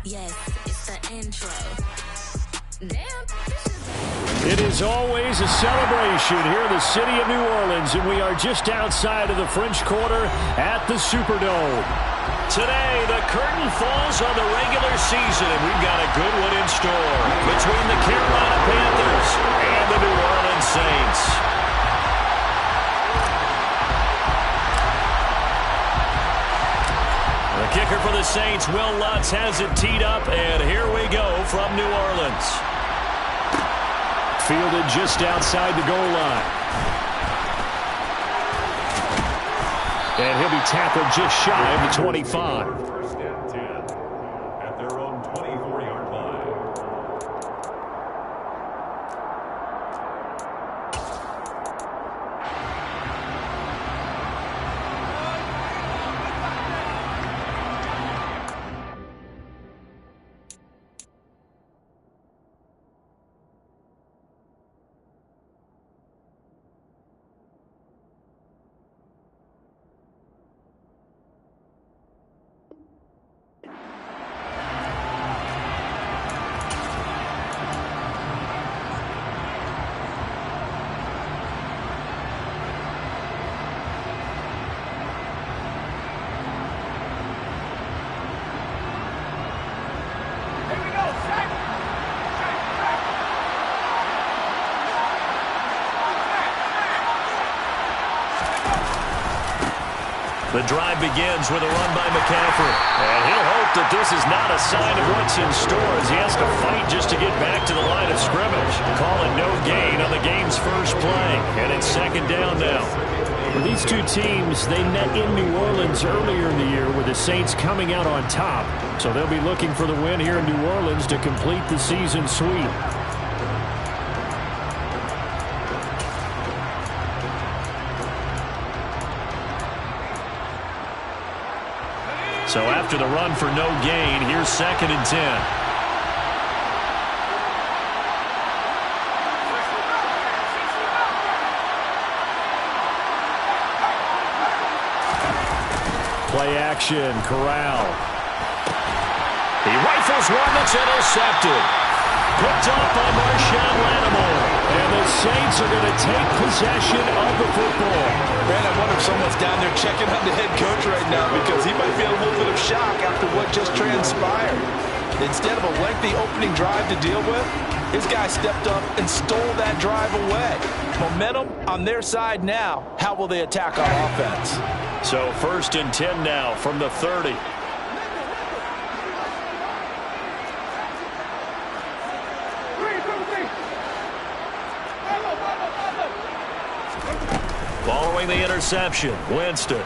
Yes, it's the intro. Damn. It is always a celebration here in the city of New Orleans, and we are just outside of the French Quarter at the Superdome. Today, the curtain falls on the regular season, and we've got a good one in store between the Carolina Panthers and the New Orleans Saints. The kicker for the Saints, Will Lutz, has it teed up, and here we go from New Orleans. Fielded just outside the goal line. And he'll be tackled just shy of the 25. First and 10 at their own 24-yard line. The drive begins with a run by McCaffrey. And he'll hope that this is not a sign of what's in store as he has to fight just to get back to the line of scrimmage. Call it no gain on the game's first play. And it's second down now. For these two teams, they met in New Orleans earlier in the year with the Saints coming out on top. So they'll be looking for the win here in New Orleans to complete the season sweep. So after the run for no gain, here's second and 10. Play action, Corral. He rifles one that's intercepted. Picked off by Marshawn Lattimore. And the Saints are going to take possession of the football. Man, I wonder if someone's down there checking on the head coach right now because he might be in a little bit of shock after what just transpired. Instead of a lengthy opening drive to deal with, his guy stepped up and stole that drive away. Momentum on their side now. How will they attack our offense? So first and 10 now from the 30. Following the interception, Winston.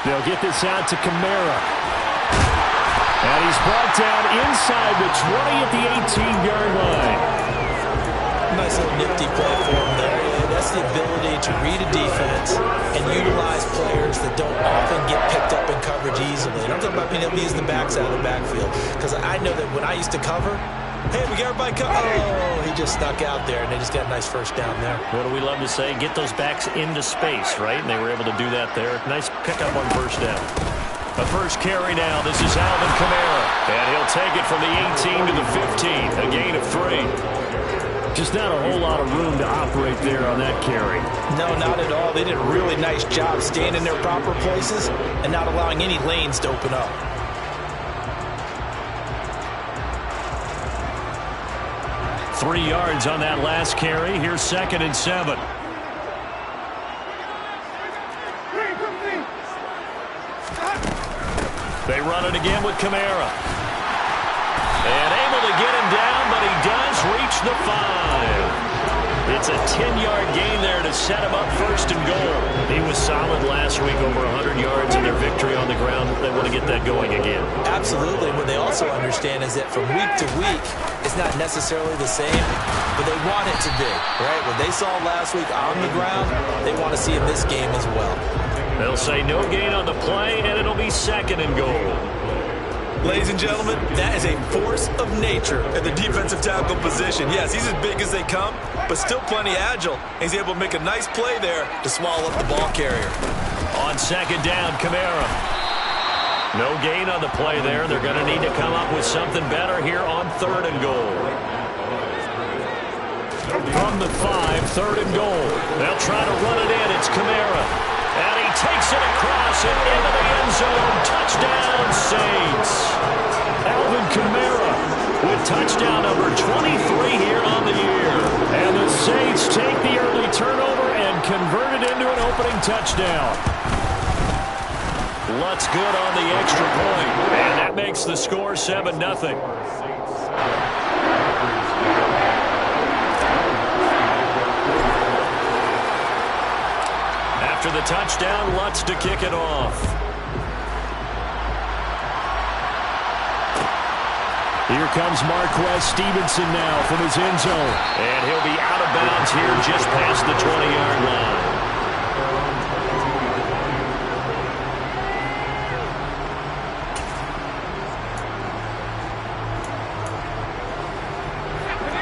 They'll get this out to Kamara. And he's brought down inside the 20 at the 18-yard line. Nice little nifty play for him there. That's the ability to read a defense and utilize players that don't often get picked up in coverage easily. And I'm talking about being able to use the backs out of the backfield. Because I know that when I used to cover, hey, we got everybody covered. Oh, he just snuck out there, and they just got a nice first down there. What do we love to say? Get those backs into space, right? And they were able to do that there. Nice pickup on first down. The first carry now. This is Alvin Kamara. And he'll take it from the 18 to the 15. A gain of 3. Just not a whole lot of room to operate there on that carry. No, not at all. They did a really nice job staying in their proper places and not allowing any lanes to open up. Three yards on that last carry. Here's second and 7. They run it again with Kamara. And able to get him down, but he does reach the 5. It's a 10-yard gain there to set him up first and goal. He was solid last week, over 100 yards in their victory on the ground. They want to get that going again. Absolutely. What they also understand is that from week to week, it's not necessarily the same, but they want it to be, right? What they saw last week on the ground, they want to see in this game as well. They'll say no gain on the play, and it'll be second and goal. Ladies and gentlemen, that is a force of nature at the defensive tackle position. Yes, he's as big as they come, but still plenty agile. He's able to make a nice play there to swallow up the ball carrier. On second down, Kamara. No gain on the play there. They're going to need to come up with something better here on 3rd and goal. From the 5, 3rd and goal. They'll try to run it in. It's Kamara. And he takes it across and into the end zone. Touchdown, Saints. Alvin Kamara with touchdown number 23 here on the year. And the Saints take the early turnover and convert it into an opening touchdown. Lutz good on the extra point. And that makes the score 7-0. After the touchdown, Lutz to kick it off. Here comes Marquez Stevenson now from his end zone. And he'll be out of bounds here just past the 20-yard line.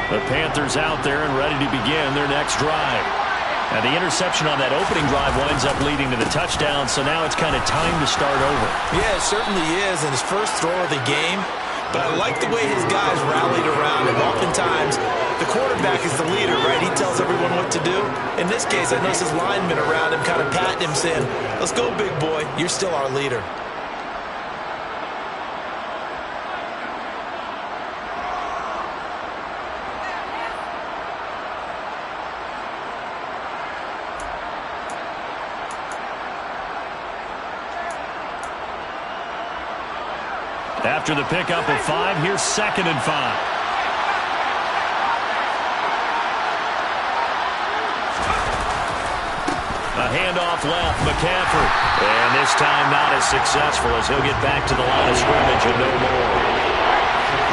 The Panthers out there and ready to begin their next drive. Now, the interception on that opening drive winds up leading to the touchdown, so now it's kind of time to start over. Yeah, it certainly is, and his first throw of the game. But I like the way his guys rallied around him. Oftentimes, the quarterback is the leader, right? He tells everyone what to do. In this case, I noticed his linemen around him kind of patting him, saying, "Let's go, big boy. You're still our leader." After the pickup of 5, here's 2nd and 5. A handoff left, McCaffrey. And this time not as successful as he'll get back to the line of scrimmage and no more.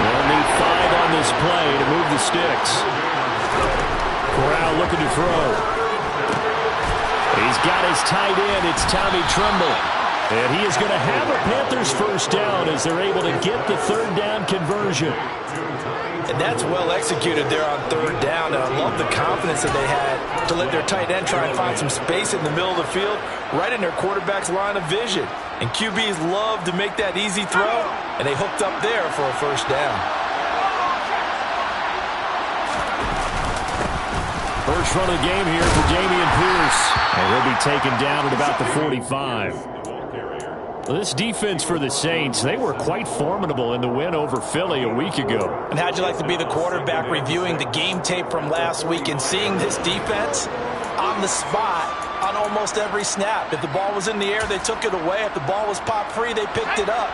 They'll need 5 on this play to move the sticks. Corral looking to throw. He's got his tight end. It's Tommy Tremble. And he is going to have a Panthers first down as they're able to get the 3rd down conversion. And that's well executed there on 3rd down. And I love the confidence that they had to let their tight end try and find some space in the middle of the field, right in their quarterback's line of vision. And QBs love to make that easy throw, and they hooked up there for a first down. First run of the game here for Dameon Pierce. And he'll be taken down at about the 45. Well, this defense for the Saints, they were quite formidable in the win over Philly a week ago. And how'd you like to be the quarterback reviewing the game tape from last week and seeing this defense on the spot on almost every snap? If the ball was in the air, they took it away. If the ball was popped free, they picked it up.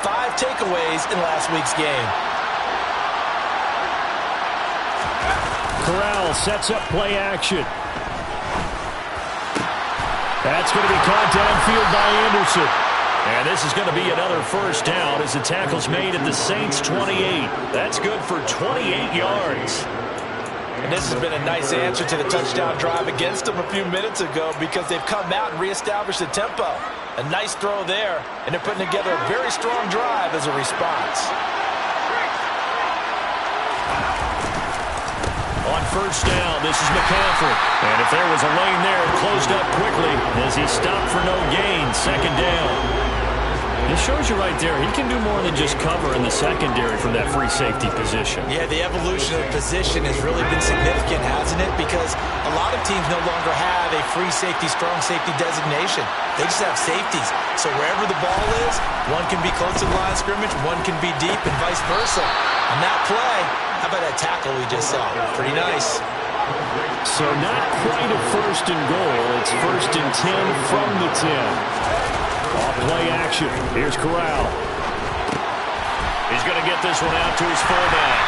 5 takeaways in last week's game. Corral sets up play action. That's going to be caught downfield by Anderson. And this is going to be another first down as the tackle's made at the Saints' 28. That's good for 28 yards. And this has been a nice answer to the touchdown drive against them a few minutes ago because they've come out and reestablished the tempo. A nice throw there, and they're putting together a very strong drive as a response. On first down, this is McCaffrey. And if there was a lane there, it closed up quickly as he stopped for no gain. 2nd down. This shows you right there, he can do more than just cover in the secondary from that free safety position. Yeah, the evolution of position has really been significant, hasn't it? Because a lot of teams no longer have a free safety, strong safety designation. They just have safeties. So wherever the ball is, one can be close to the line of scrimmage, one can be deep, and vice versa. On that play, how about that tackle we just saw? Pretty nice. So not quite a 1st and goal. It's 1st and 10 from the 10. Off play action. Here's Corral. He's going to get this one out to his fullback.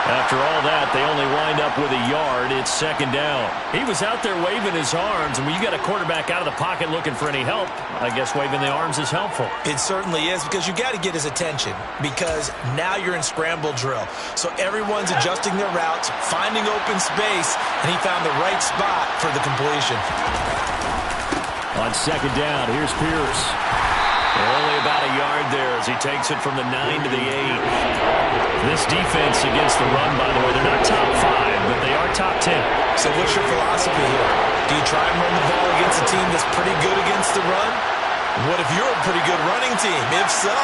After all that, they only wind up with a yard. It's 2nd down. He was out there waving his arms, and when you got a quarterback out of the pocket looking for any help, I guess waving the arms is helpful. It certainly is, because you got to get his attention, because now you're in scramble drill. So everyone's adjusting their routes, finding open space, and he found the right spot for the completion. On 2nd down, here's Pierce. Only about a yard there as he takes it from the 9 to the 8. This defense against the run, by the way, they're not top 5, but they are top 10. So what's your philosophy here? Do you try and run the ball against a team that's pretty good against the run? What if you're a pretty good running team? If so,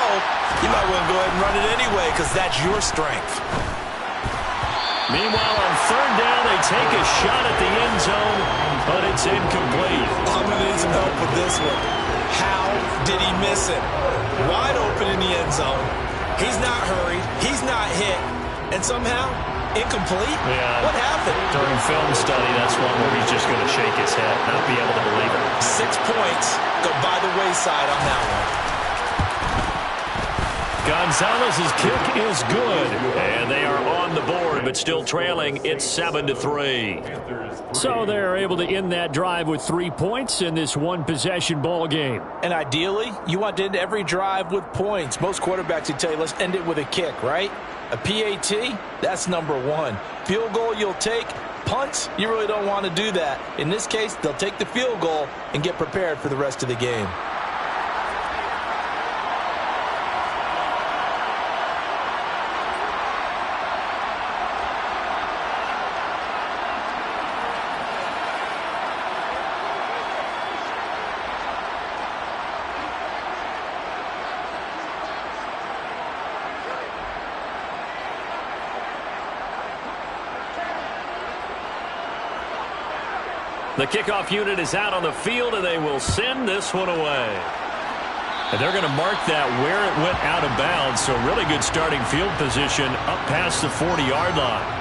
you might want to go ahead and run it anyway because that's your strength. Meanwhile, on third down, they take a shot at the end zone, but it's incomplete. I'm going to need some help with this one. How did he miss it? Wide open in the end zone. He's not hurried. He's not hit. And somehow, incomplete? Yeah. What happened? During film study, that's one where he's just going to shake his head, not be able to believe it. 6 points go by the wayside on that one. Gonzalez's kick is good, and they are on the board, but still trailing. It's 7-3. So they're able to end that drive with 3 points in this one-possession ball game. And ideally, you want to end every drive with points. Most quarterbacks would tell you, let's end it with a kick, right? A PAT, that's number one. Field goal you'll take. Punts, you really don't want to do that. In this case, they'll take the field goal and get prepared for the rest of the game. The kickoff unit is out on the field, and they will send this one away. And they're going to mark that where it went out of bounds, so really good starting field position up past the 40-yard line.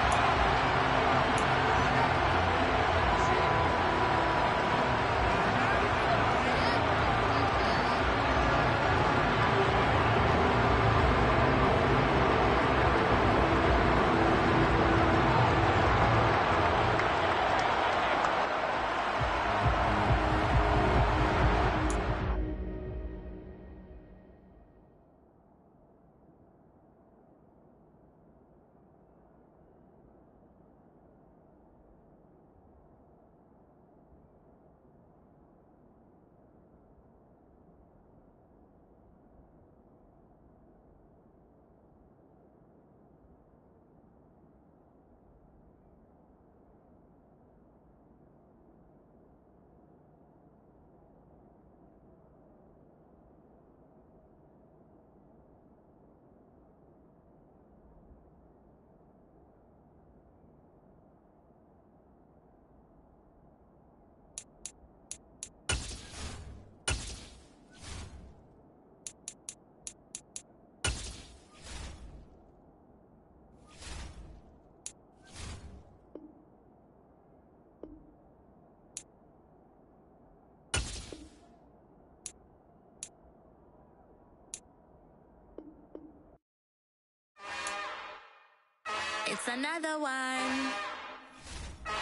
It's another one.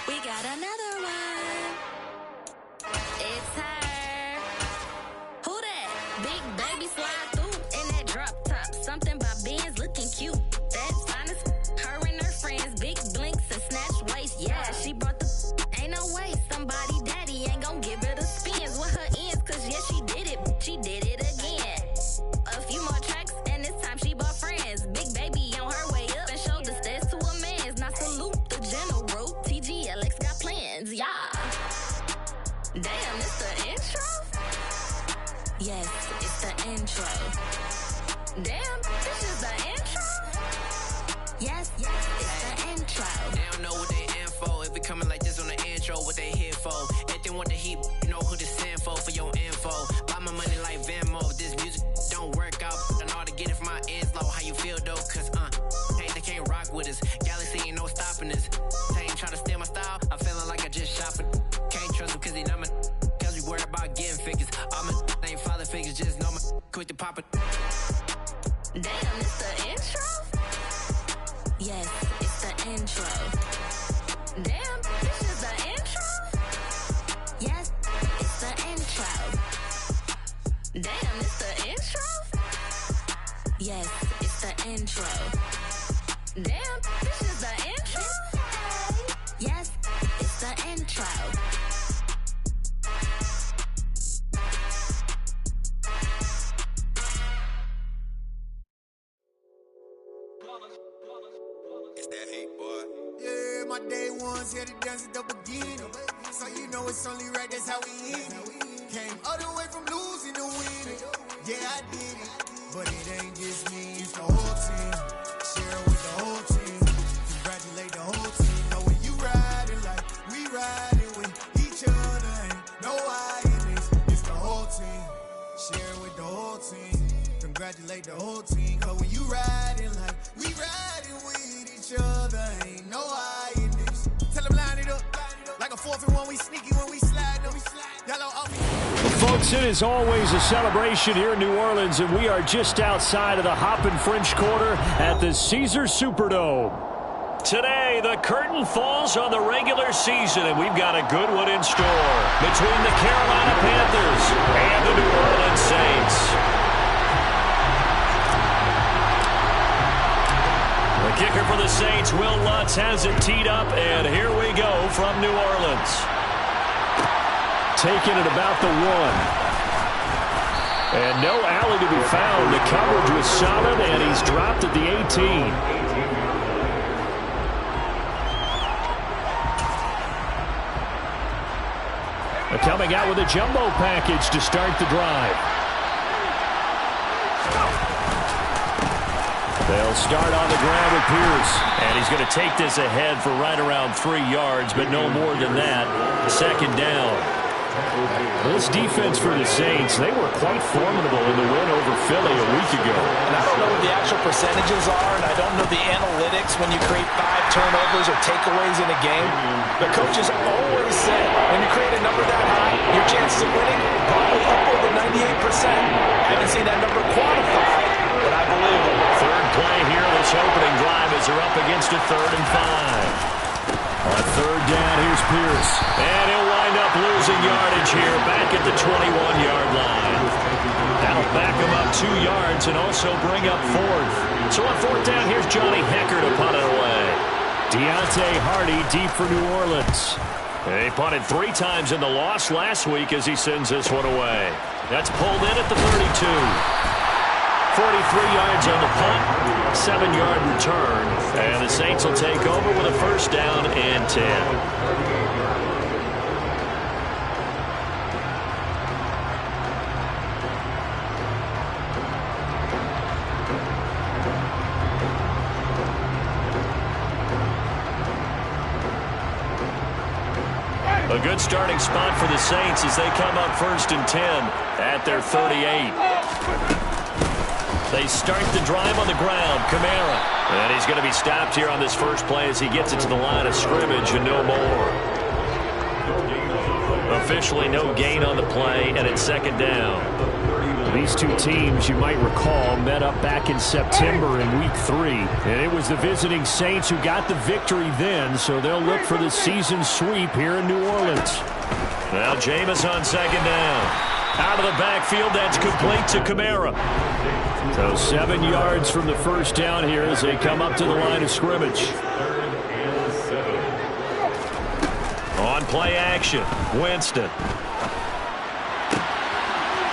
We got another one. It's her. Who that? Big baby slide through in that drop top. Something by Benz looking cute. That's honest. Her and her friends, big blinks and snatch waist. Yeah, she brought the. Ain't no way somebody daddy ain't gon' give her the spins with her ends. Cause yeah, she did it. She did it again. A few more tracks and this time she bought friends. Big baby on her way up and showed the stairs to a man's. Now salute the general. TGLX got plans, yeah. Damn, it's the intro? Yes, it's the intro. Damn, this is the intro? Yes, it's the intro. They don't know what they in for. If it coming like this on the intro, what they here for? If they want the heat, you know who to send for your info. Buy my money like Venmo. If this music don't work out, I know how to get it from my ends low. How you feel though? Cause hey, they can't rock with us. Galaxy ain't no stopping this. They ain't trying to steal my style. I'm feeling like I just shop it. Can't trust them cause they not my. Cause we worried about getting figures. All my ain't father figures, just know my quick to pop it. Damn, it's the intro? Yes, it's the intro. Damn, this is the intro? Yes, it's the intro. Damn, it's the intro? Yes, it's the intro. Damn, this is the intro? Yes, it's the intro. It's that hate, boy. Yeah, my day ones here to dance at the beginning. So you know it's only right, that's how we eat. Came all the way from losing to winning. Yeah, I did it. But it ain't just me, it's the whole team. Share it with the whole team. Congratulate the whole team. Know when you riding like we riding with each other. Ain't no I in this. It's the whole team. Share it with the whole team. Congratulate the whole team. Cause when you riding like we riding with each other. Ain't no I in this. Tell them line it up. Like a 4th and 1, we sneaky when we slide them. Yellow up. Folks, it is always a celebration here in New Orleans, and we are just outside of the Hoppin' French Quarter at the Caesars Superdome. Today, the curtain falls on the regular season, and we've got a good one in store between the Carolina Panthers and the New Orleans Saints. The kicker for the Saints, Will Lutz, has it teed up, and here we go from New Orleans. Taking it about the 1. And no alley to be found. The coverage was solid, and he's dropped at the 18. They're coming out with a jumbo package to start the drive. They'll start on the ground with Pierce. And he's going to take this ahead for right around 3 yards, but no more than that. 2nd down. This defense for the Saints, they were quite formidable in the win over Philly a week ago. And I don't know what the actual percentages are, and I don't know the analytics when you create 5 turnovers or takeaways in a game. The coaches always say when you create a number that high, your chances of winning probably up over 98%. I haven't seen that number quantified, but I believe it. Third play here, this opening drive as they're up against a 3rd and 5. On 3rd down, here's Pierce. And he'll wind up losing yardage here back at the 21-yard line. That'll back him up 2 yards and also bring up 4th. So on 4th down, here's Johnny Hecker to punt it away. Deontay Hardy deep for New Orleans. He punted 3 times in the loss last week as he sends this one away. That's pulled in at the 32. 43 yards on the punt, 7-yard return, and the Saints will take over with a 1st down and 10. A good starting spot for the Saints as they come up 1st and 10 at their 38. They start the drive on the ground. Kamara. And he's going to be stopped here on this first play as he gets it to the line of scrimmage and no more. Officially no gain on the play, and it's 2nd down. These two teams, you might recall, met up back in September in Week 3. And it was the visiting Saints who got the victory then, so they'll look for the season sweep here in New Orleans. Now Jameis on 2nd down. Out of the backfield, that's complete to Kamara. So 7 yards from the 1st down here as they come up to the line of scrimmage. On play action, Winston.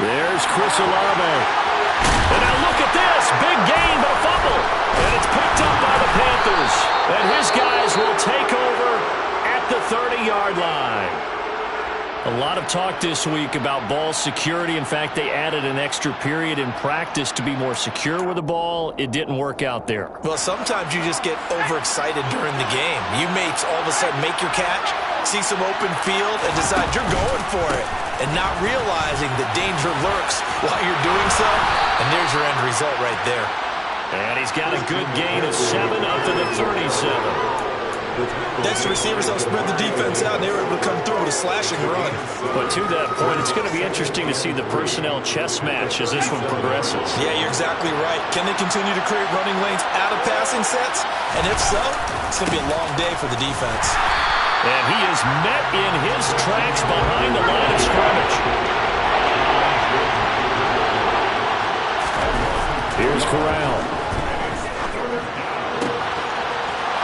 There's Chris Olave. And now look at this. Big gain, but a fumble. And it's picked up by the Panthers. And his guys will take over at the 30-yard line. A lot of talk this week about ball security. In fact, they added an extra period in practice to be more secure with the ball. It didn't work out there. Well, sometimes you just get overexcited during the game. You may all of a sudden make your catch, see some open field, and decide you're going for it, and not realizing the danger lurks while you're doing so. And there's your end result right there. And he's got a good gain of 7 up to the 37. Next, the receivers don't spread the defense out, and they were able to come through with a slashing run. But to that point, it's going to be interesting to see the personnel chess match as this one progresses. Yeah, you're exactly right. Can they continue to create running lanes out of passing sets? And if so, it's going to be a long day for the defense. And he is met in his tracks behind the line of scrimmage. Here's Corral.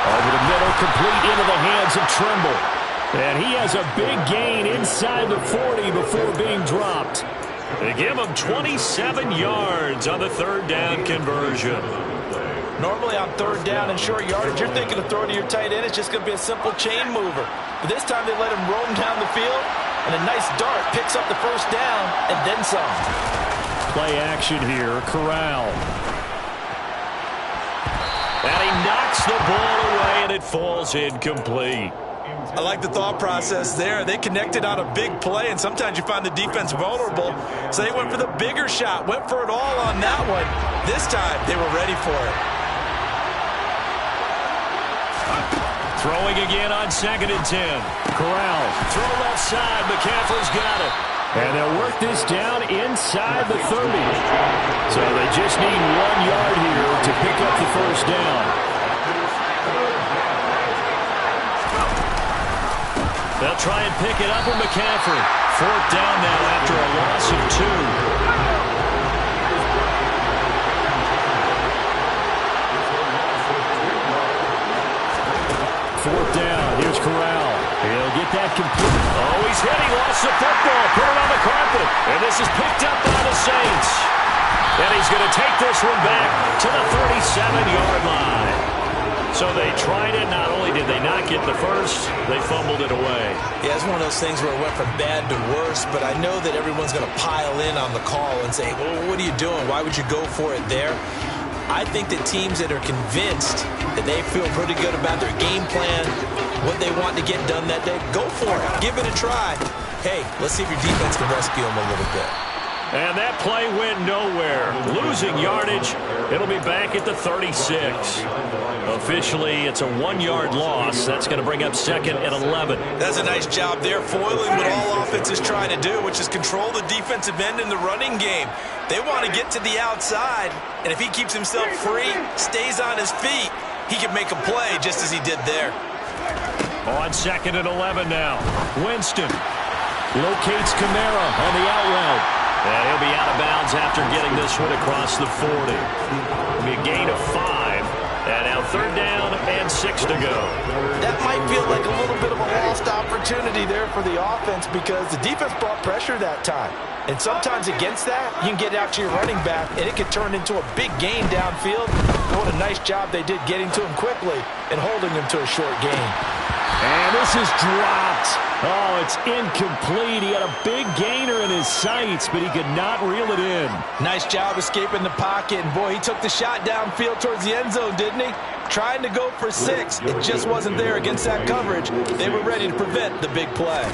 Over the middle, complete into the hands of Trimble. And he has a big gain inside the 40 before being dropped. They give him 27 yards on the 3rd down conversion. Normally on 3rd down and short yardage, you're thinking of throwing to your tight end. It's just going to be a simple chain mover. But this time they let him roam down the field, and a nice dart picks up the first down and then some. Play action here, Corral. And he knocks the ball away, and it falls incomplete. I like the thought process there. They connected on a big play, and sometimes you find the defense vulnerable. So they went for the bigger shot, went for it all on that one. This time, they were ready for it. Throwing again on 2nd and 10. Corral, throw left side. McCaffrey's got it. And they'll work this down inside the 30. So they just need 1 yard here to pick up the first down. They'll try and pick it up with McCaffrey. 4th down now after a loss of 2. 4th down. Here's Corral. He'll get that complete. Oh, he's hit. He lost the football. Put it on the carpet. And this is picked up by the Saints. And he's going to take this one back to the 37-yard line. So they tried it. Not only did they not get the first, they fumbled it away. Yeah, it's one of those things where it went from bad to worse, but I know that everyone's going to pile in on the call and say, well, what are you doing? Why would you go for it there? I think that teams that are convinced that they feel pretty good about their game plan, what they want to get done that day, go for it. Give it a try. Hey, let's see if your defense can rescue them a little bit. And that play went nowhere. Losing yardage. It'll be back at the 36. Officially, it's a 1-yard loss. That's going to bring up 2nd and 11. That's a nice job there, foiling what all offense is trying to do, which is control the defensive end in the running game. They want to get to the outside, and if he keeps himself free, stays on his feet, he can make a play just as he did there. On 2nd and 11 now. Winston locates Kamara on the out route. And he'll be out of bounds after getting this one across the 40. It'll be a gain of 5. And now 3rd down and 6 to go. That might feel like a little bit of a lost opportunity there for the offense because the defense brought pressure that time. And sometimes against that, you can get out to your running back, and it can turn into a big gain downfield. What a nice job they did getting to him quickly and holding him to a short gain. And this is dropped. Oh, it's incomplete. He had a big gainer in his sights, but he could not reel it in. Nice job escaping the pocket. And, boy, he took the shot downfield towards the end zone, didn't he? Trying to go for 6. It just wasn't there against that coverage. They were ready to prevent the big play.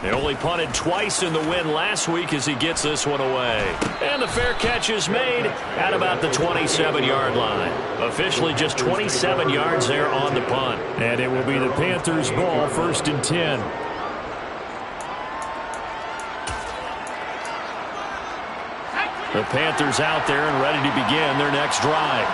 They only punted twice in the win last week as he gets this one away. And the fair catch is made at about the 27-yard line. Officially just 27 yards there on the punt. And it will be the Panthers' ball, 1st and 10. The Panthers out there and ready to begin their next drive.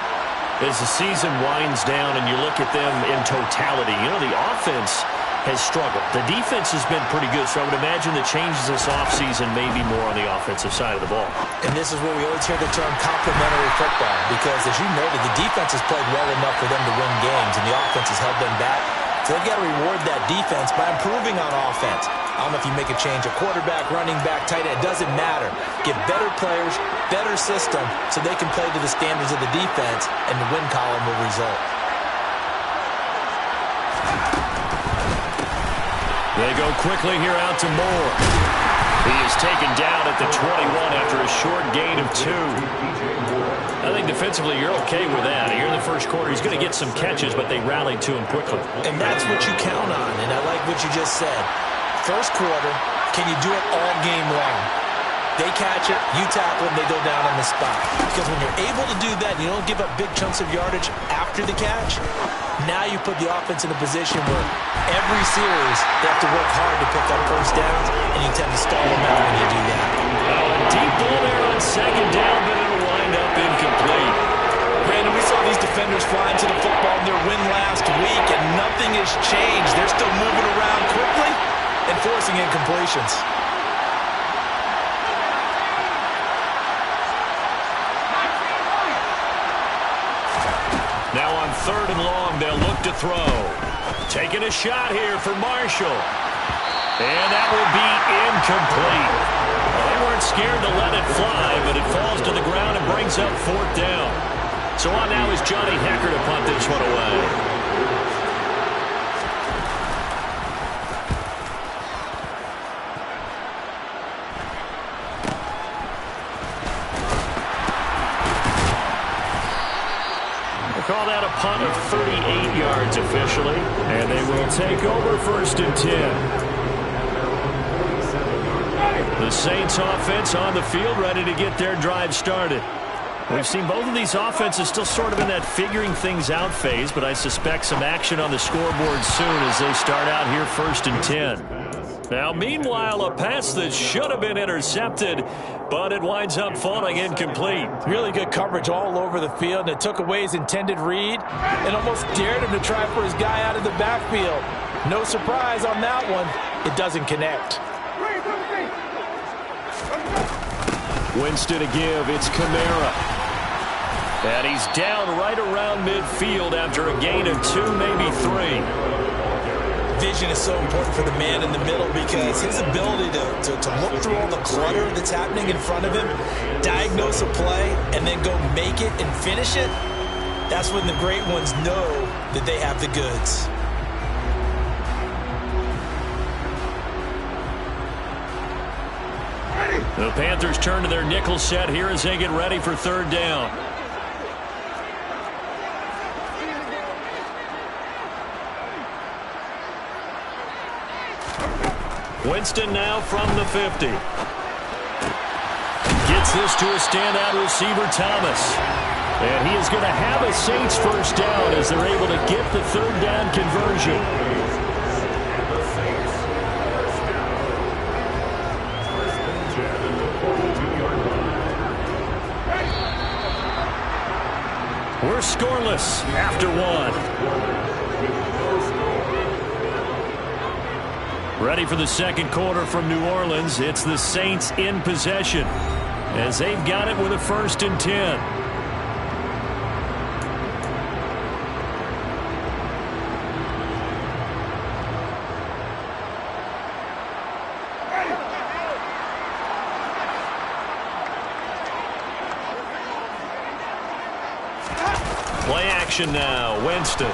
As the season winds down and you look at them in totality, you know, the offense has struggled. The defense has been pretty good, so I would imagine the changes this offseason may be more on the offensive side of the ball. And this is where we always hear the term complementary football, because as you noted, the defense has played well enough for them to win games, and the offense has held them back. So they've got to reward that defense by improving on offense. I don't know if you make a change, a quarterback, running back, tight end, it doesn't matter. Get better players, better system, so they can play to the standards of the defense, and the win column will result. They go quickly here out to Moore. He is taken down at the 21 after a short gain of 2. I think defensively you're okay with that. Here in the first quarter, he's going to get some catches, but they rallied to him quickly. And that's what you count on, and I like what you just said. First quarter, can you do it all game long? They catch it, you tackle them, they go down on the spot. Because when you're able to do that, you don't give up big chunks of yardage after the catch. Now you put the offense in a position where every series they have to work hard to pick up first downs, and you tend to stall them out when you do that. Oh, a deep ball there on 2nd down, but it'll wind up incomplete. Brandon, we saw these defenders flying to the football in their win last week, and nothing has changed. They're still moving around quickly and forcing incompletions. Now on 3rd and long, they'll look to throw. Taking a shot here for Marshall. And that will be incomplete. Well, they weren't scared to let it fly, but it falls to the ground and brings up 4th down. So on now is Johnny Hecker to punt this one away. call that a punt of 38 yards officially. And they will take over 1st and 10. The Saints offense on the field, ready to get their drive started. We've seen both of these offenses still sort of in that figuring things out phase, but I suspect some action on the scoreboard soon as they start out here 1st and 10. Now, meanwhile, a pass that should have been intercepted, but it winds up falling incomplete. Really good coverage all over the field, and it took away his intended read and almost dared him to try for his guy out of the backfield. No surprise on that one. It doesn't connect. Winston to give. It's Kamara. And he's down right around midfield after a gain of 2, maybe 3. Vision is so important for the man in the middle because his ability to look through all the clutter that's happening in front of him, diagnose a play, and then go make it and finish it, that's when the great ones know that they have the goods. The Panthers turn to their nickel set here as they get ready for 3rd down. Winston now from the 50. Gets this to a standout receiver, Thomas. And he is going to have a Saints 1st down as they're able to get the 3rd down conversion. We're scoreless after 1. Ready for the 2nd quarter from New Orleans. It's the Saints in possession as they've got it with a 1st and 10. Play action now. Winston.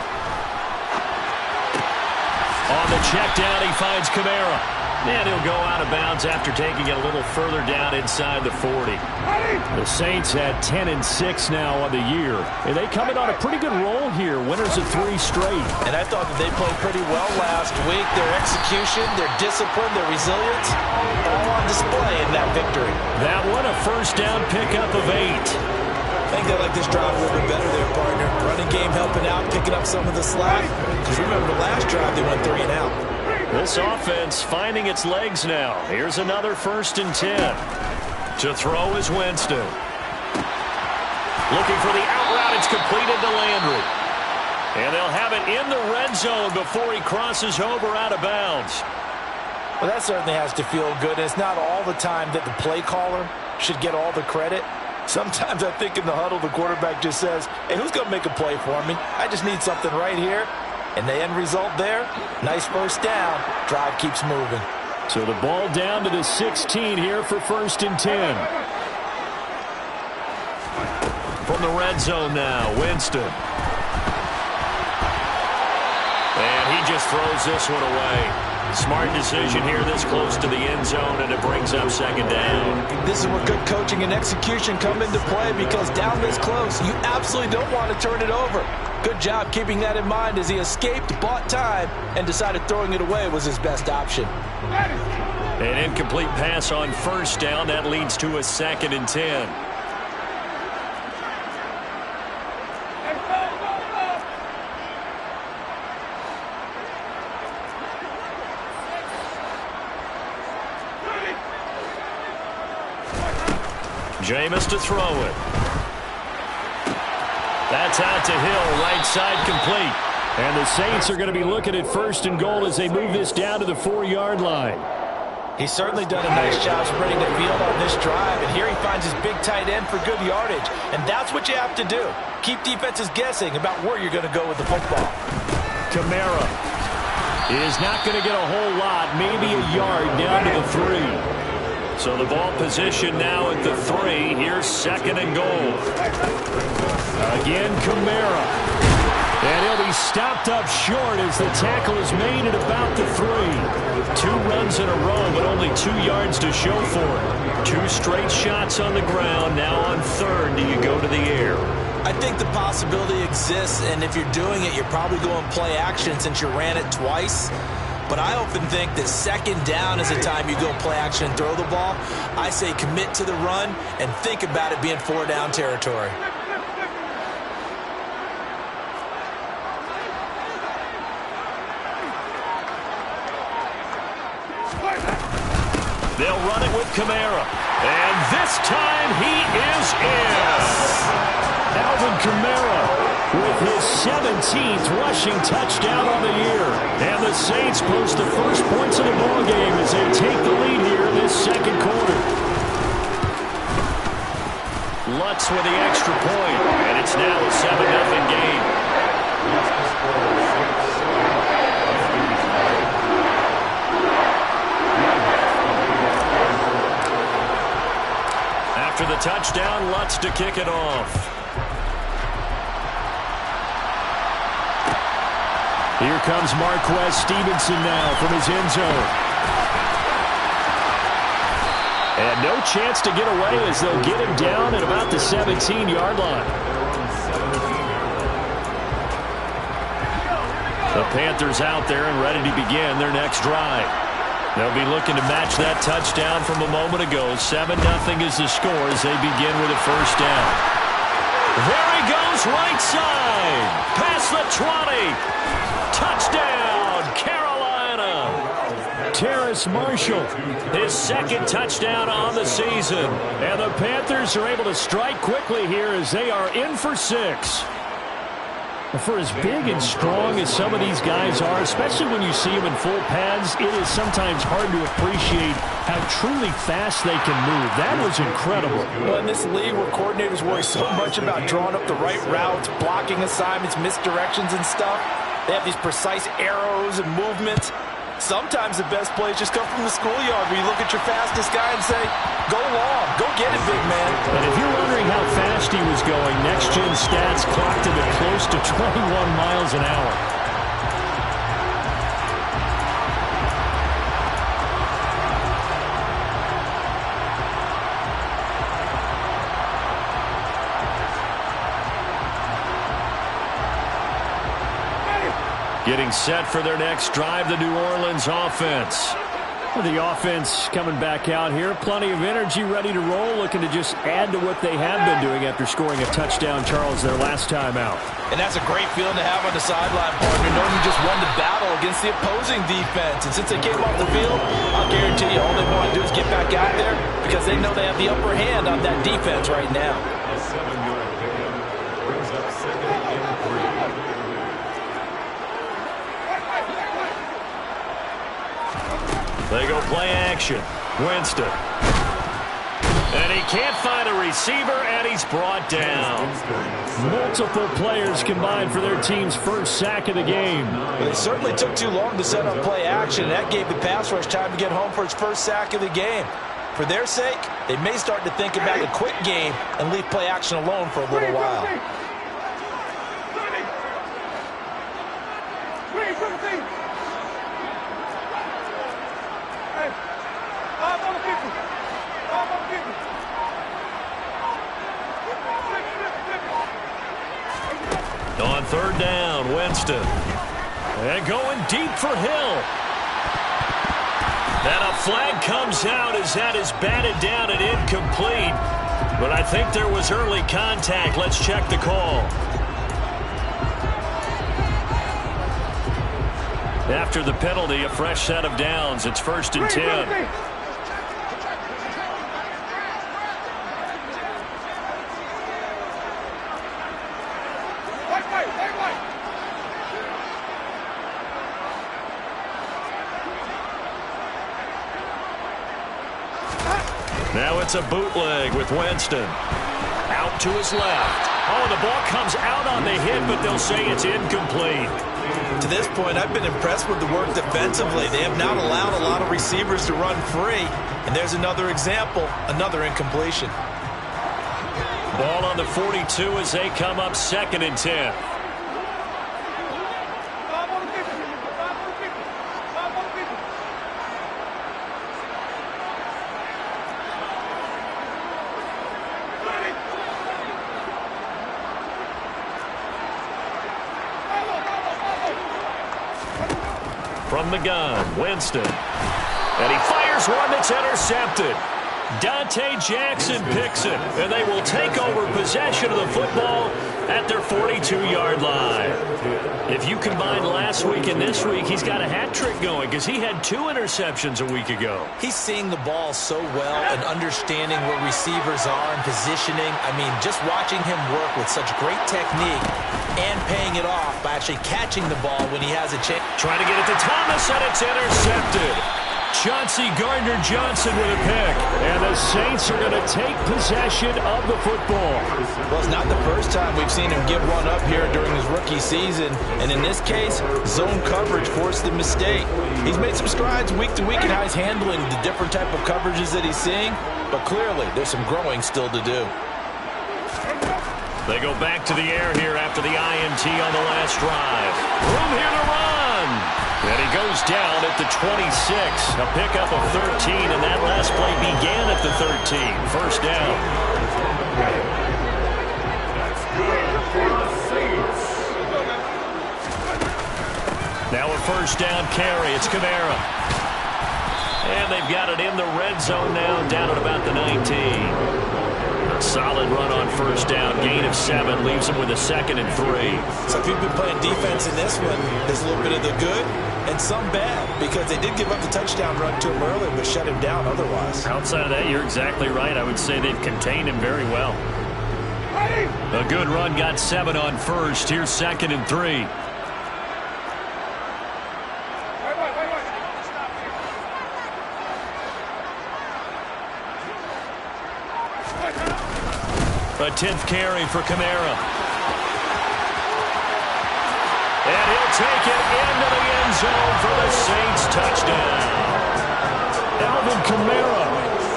On the check down, he finds Kamara. And he'll go out of bounds after taking it a little further down inside the 40. The Saints had 10-6 now on the year. And they come in on a pretty good roll here. Winners of 3 straight. And I thought that they played pretty well last week. Their execution, their discipline, their resilience, all on display in that victory. That one a 1st down pickup of 8. I think they like this drive a little bit better there, partner. Running game helping out, picking up some of the slack. Because remember, the last drive they went 3 and out. This offense finding its legs now. Here's another 1st and 10. To throw is Winston. Looking for the out route. It's completed to Landry. And they'll have it in the red zone before he crosses over out of bounds. Well, that certainly has to feel good. It's not all the time that the play caller should get all the credit. Sometimes I think in the huddle, the quarterback just says, hey, who's going to make a play for me? I just need something right here. And the end result there, nice 1st down. Drive keeps moving. So the ball down to the 16 here for 1st and 10. From the red zone now, Winston. And he just throws this one away. Smart decision here this close to the end zone, and it brings up 2nd down. This is where good coaching and execution come into play because down this close, you absolutely don't want to turn it over. Good job keeping that in mind as he escaped, bought time, and decided throwing it away was his best option. An incomplete pass on 1st down. That leads to a 2nd and 10. Jameis to throw it. That's out to Hill, right side complete. And the Saints are going to be looking at 1st and goal as they move this down to the 4-yard line. He's certainly done a nice job spreading the field on this drive, and here he finds his big tight end for good yardage. And that's what you have to do. Keep defenses guessing about where you're going to go with the football. Kamara is not going to get a whole lot, maybe a yard down to the 3. So the ball position now at the 3. Here's 2nd and goal. Again, Kamara. And he'll be stopped up short as the tackle is made at about the 3. 2 runs in a row, but only 2 yards to show for it. 2 straight shots on the ground. Now on 3rd, do you go to the air? I I think the possibility exists, and if you're doing it, you're probably going play action since you ran it twice. But I often think that second down is the time you go play action and throw the ball. I say commit to the run and think about it being 4-down territory. They'll run it with Kamara. And this time he is in. Alvin Kamara with his 17th rushing touchdown on the year. And the Saints post the first points of the ballgame as they take the lead here in this second quarter. Lutz with the extra point, and it's now a 7-0 game. After the touchdown, Lutz to kick it off. Here comes Marquez Stevenson now from his end zone. And no chance to get away as they'll get him down at about the 17-yard line. The Panthers out there and ready to begin their next drive. They'll be looking to match that touchdown from a moment ago. 7-0 is the score as they begin with a first down. There he goes, right side. Past the 20. Touchdown, Carolina. Terrace Marshall, his second touchdown on the season. And the Panthers are able to strike quickly here as they are in for 6. For as big and strong as some of these guys are, especially when you see them in full pads, it is sometimes hard to appreciate how truly fast they can move. That was incredible. Well, in this league where coordinators worry so much about drawing up the right routes, blocking assignments, misdirections and stuff, they have these precise arrows and movements. Sometimes the best plays just come from the schoolyard where you look at your fastest guy and say, go long, go get it, big man. And if you're wondering how fast he was going, next-gen stats clocked him at close to 21 miles an hour. Getting set for their next drive, the New Orleans offense. The offense coming back out here. Plenty of energy, ready to roll, looking to just add to what they have been doing after scoring a touchdown, Charles, their last time out. And that's a great feeling to have on the sideline, partner, knowing you just won the battle against the opposing defense. And since they came off the field, I'll guarantee you all they want to do is get back out there because they know they have the upper hand on that defense right now. A 7-yard pickup brings up second and 3. They go play action. Winston. And he can't find a receiver, and he's brought down. Multiple players combined for their team's first sack of the game. They certainly took too long to set up play action. That gave the pass rush time to get home for its first sack of the game. For their sake, they may start to think about a quick game and leave play action alone for a little while. On third down, Winston. And going deep for Hill. And a flag comes out as that is batted down and incomplete. But I think there was early contact. Let's check the call. After the penalty, a fresh set of downs. It's 1st and 10. Now it's a bootleg with Winston. Out to his left. Oh, the ball comes out on the hit, but they'll say it's incomplete. To this point, I've been impressed with the work defensively. They have not allowed a lot of receivers to run free. And there's another example, another incompletion. Ball on the 42 as they come up 2nd and 10. From the gun, Winston. And he fires one that's intercepted. Dante Jackson picks it, and they will take over possession of the football at their 42-yard line. If you combine last week and this week, he's got a hat trick going because he had 2 interceptions a week ago. He's seeing the ball so well and understanding where receivers are and positioning. I mean, just watching him work with such great technique and paying it off by actually catching the ball when he has a chance. Trying to get it to Thomas, and it's intercepted. Chauncey Gardner-Johnson with a pick. And the Saints are going to take possession of the football. Well, it's not the first time we've seen him give one up here during his rookie season. And in this case, zone coverage forced the mistake. He's made some strides week to week in how he's handling the different type of coverages that he's seeing. But clearly, there's some growing still to do. They go back to the air here after the INT on the last drive. Room here to run. And he goes down at the 26. A pickup of 13, and that last play began at the 13. First down. Now a first down carry. It's Kamara. And they've got it in the red zone now, down at about the 19. A solid run on first down. Gain of 7 leaves them with a 2nd and 3. So if you've been playing defense in this one, there's a little bit of the good and some bad, because they did give up the touchdown run to him earlier but shut him down otherwise. Outside of that, you're exactly right. I would say they've contained him very well. A good run, got 7 on first. Here's 2nd and 3. A 10th carry for Kamara. And he'll take it into the end zone for the Saints touchdown. Alvin Kamara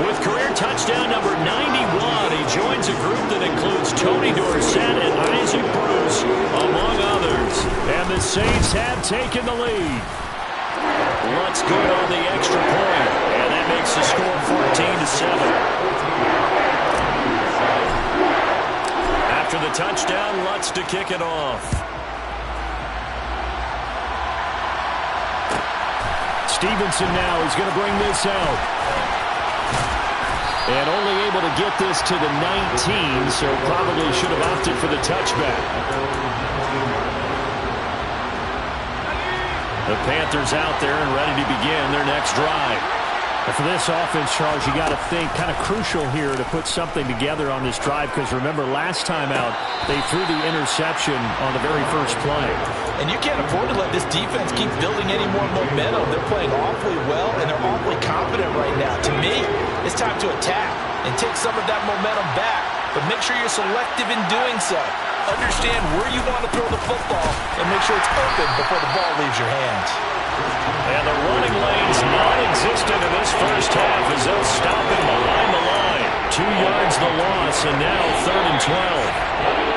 with career touchdown number 91. He joins a group that includes Tony Dorsett and Isaac Bruce, among others. And the Saints have taken the lead. Lutz good on the extra point. And that makes the score 14-7. After the touchdown, Lutz to kick it off. Stevenson now is going to bring this out. And only able to get this to the 19, so probably should have opted for the touchback. The Panthers out there and ready to begin their next drive. And for this offense, Charles, you got to think kind of crucial here to put something together on this drive, because remember last time out they threw the interception on the very first play. And you can't afford to let this defense keep building any more momentum. They're playing awfully well, and they're awfully confident right now. To me, it's time to attack and take some of that momentum back, but make sure you're selective in doing so. Understand where you want to throw the football and make sure it's open before the ball leaves your hands. And the running lane's non-existent in this first half as they'll stop him behind the line. 2 yards the loss, and now 3rd and 12.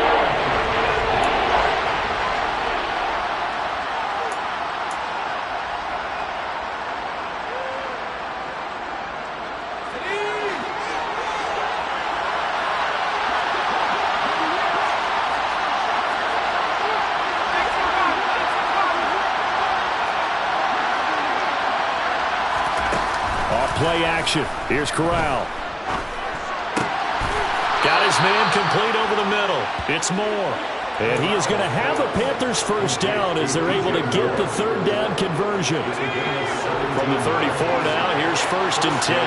Play action. Here's Corral. Got his man complete over the middle. It's Moore. And he is going to have the Panthers first down as they're able to get the 3rd down conversion. From the 34 now, here's 1st and 10.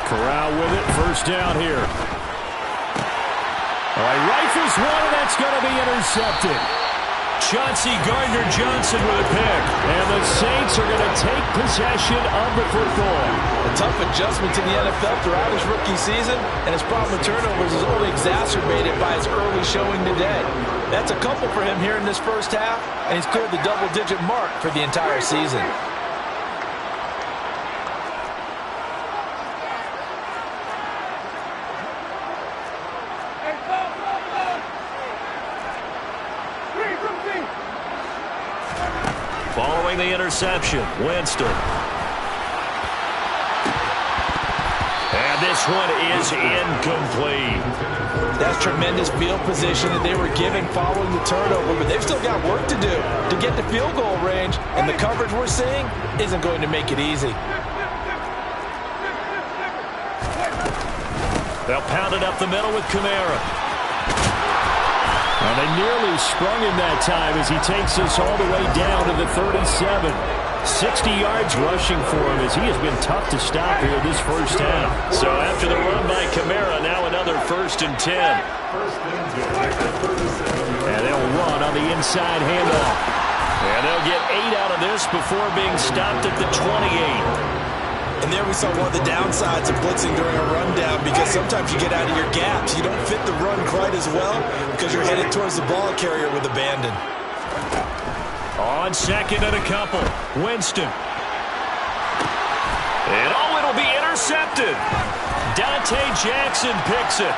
Corral with it. First down here. All right, rifles one, and that's going to be intercepted. Chauncey Gardner-Johnson with a pick. And the Saints are going to take possession of the football. A tough adjustment to the NFL throughout his rookie season, and his problem with turnovers is only exacerbated by his early showing today. That's a couple for him here in this first half, and he's cleared the double-digit mark for the entire season. Following the interception, Winston. And this this one is incomplete. That's tremendous field position that they were given following the turnover, but they've still got work to do to get to field goal range, and the coverage we're seeing isn't going to make it easy. They'll pound it up the middle with Kamara. And they nearly sprung him that time as he takes us all the way down to the 37. 60 yards rushing for him as he has been tough to stop here this first half. So after the run by Kamara, now another 1st and 10. And they'll run on the inside handoff. And they'll get 8 out of this before being stopped at the 28. And there we saw one of the downsides of blitzing during a rundown, because sometimes you get out of your gaps. You don't fit the run quite as well because you're headed towards the ball carrier with abandon. On 2nd and a couple, Winston. And it'll be intercepted. Dante Jackson picks it.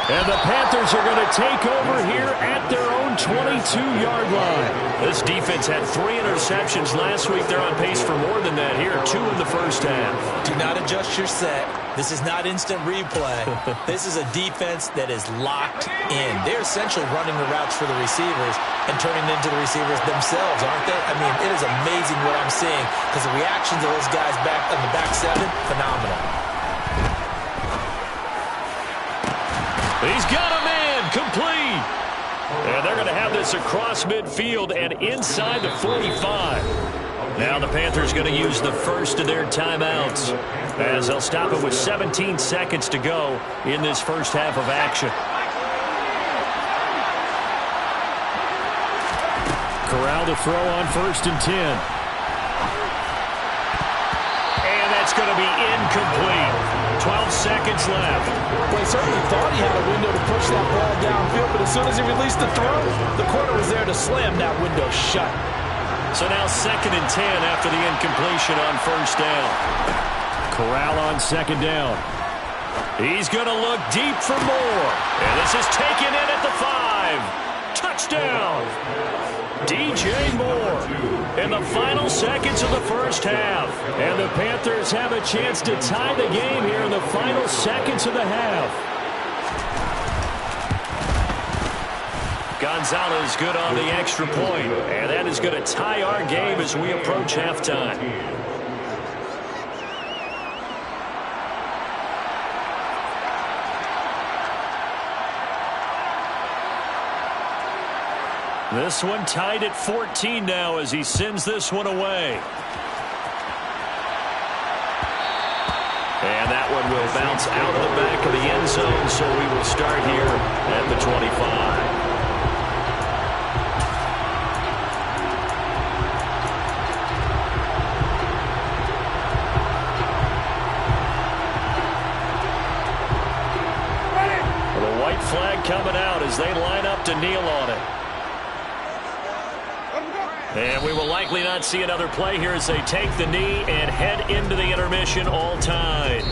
And the Panthers are going to take over here at their own 22-yard line. This defense had 3 interceptions last week. They're on pace for more than that here. 2 in the first half. Do not adjust your set. This is not instant replay. This is a defense that is locked in. They're essentially running the routes for the receivers and turning them into the receivers themselves, aren't they? I mean, it is amazing what I'm seeing, because the reactions of those guys back on the back 7, phenomenal. He's got a man, complete. And they're going to have this across midfield and inside the 45. Now the Panthers going to use the first of their timeouts, as they'll stop it with 17 seconds to go in this first half of action. Corral to throw on 1st and 10. And that's going to be incomplete. 12 seconds left. Well, he certainly thought he had a window to push that ball downfield, but as soon as he released the throw, the corner was there to slam that window shut. So now 2nd and 10 after the incompletion on 1st down. Corral on 2nd down. He's going to look deep for more. And this is taken in at the 5. Touchdown. DJ Moore in the final seconds of the first half. And the Panthers have a chance to tie the game here in the final seconds of the half. Gonzalez good on the extra point. And that is going to tie our game as we approach halftime. This one tied at 14 now as he sends this one away. And that one will bounce out of the back of the end zone, so we will start here at the 25. The white flag coming out as they line up to kneel on it. And we will likely not see another play here as they take the knee and head into the intermission all tied.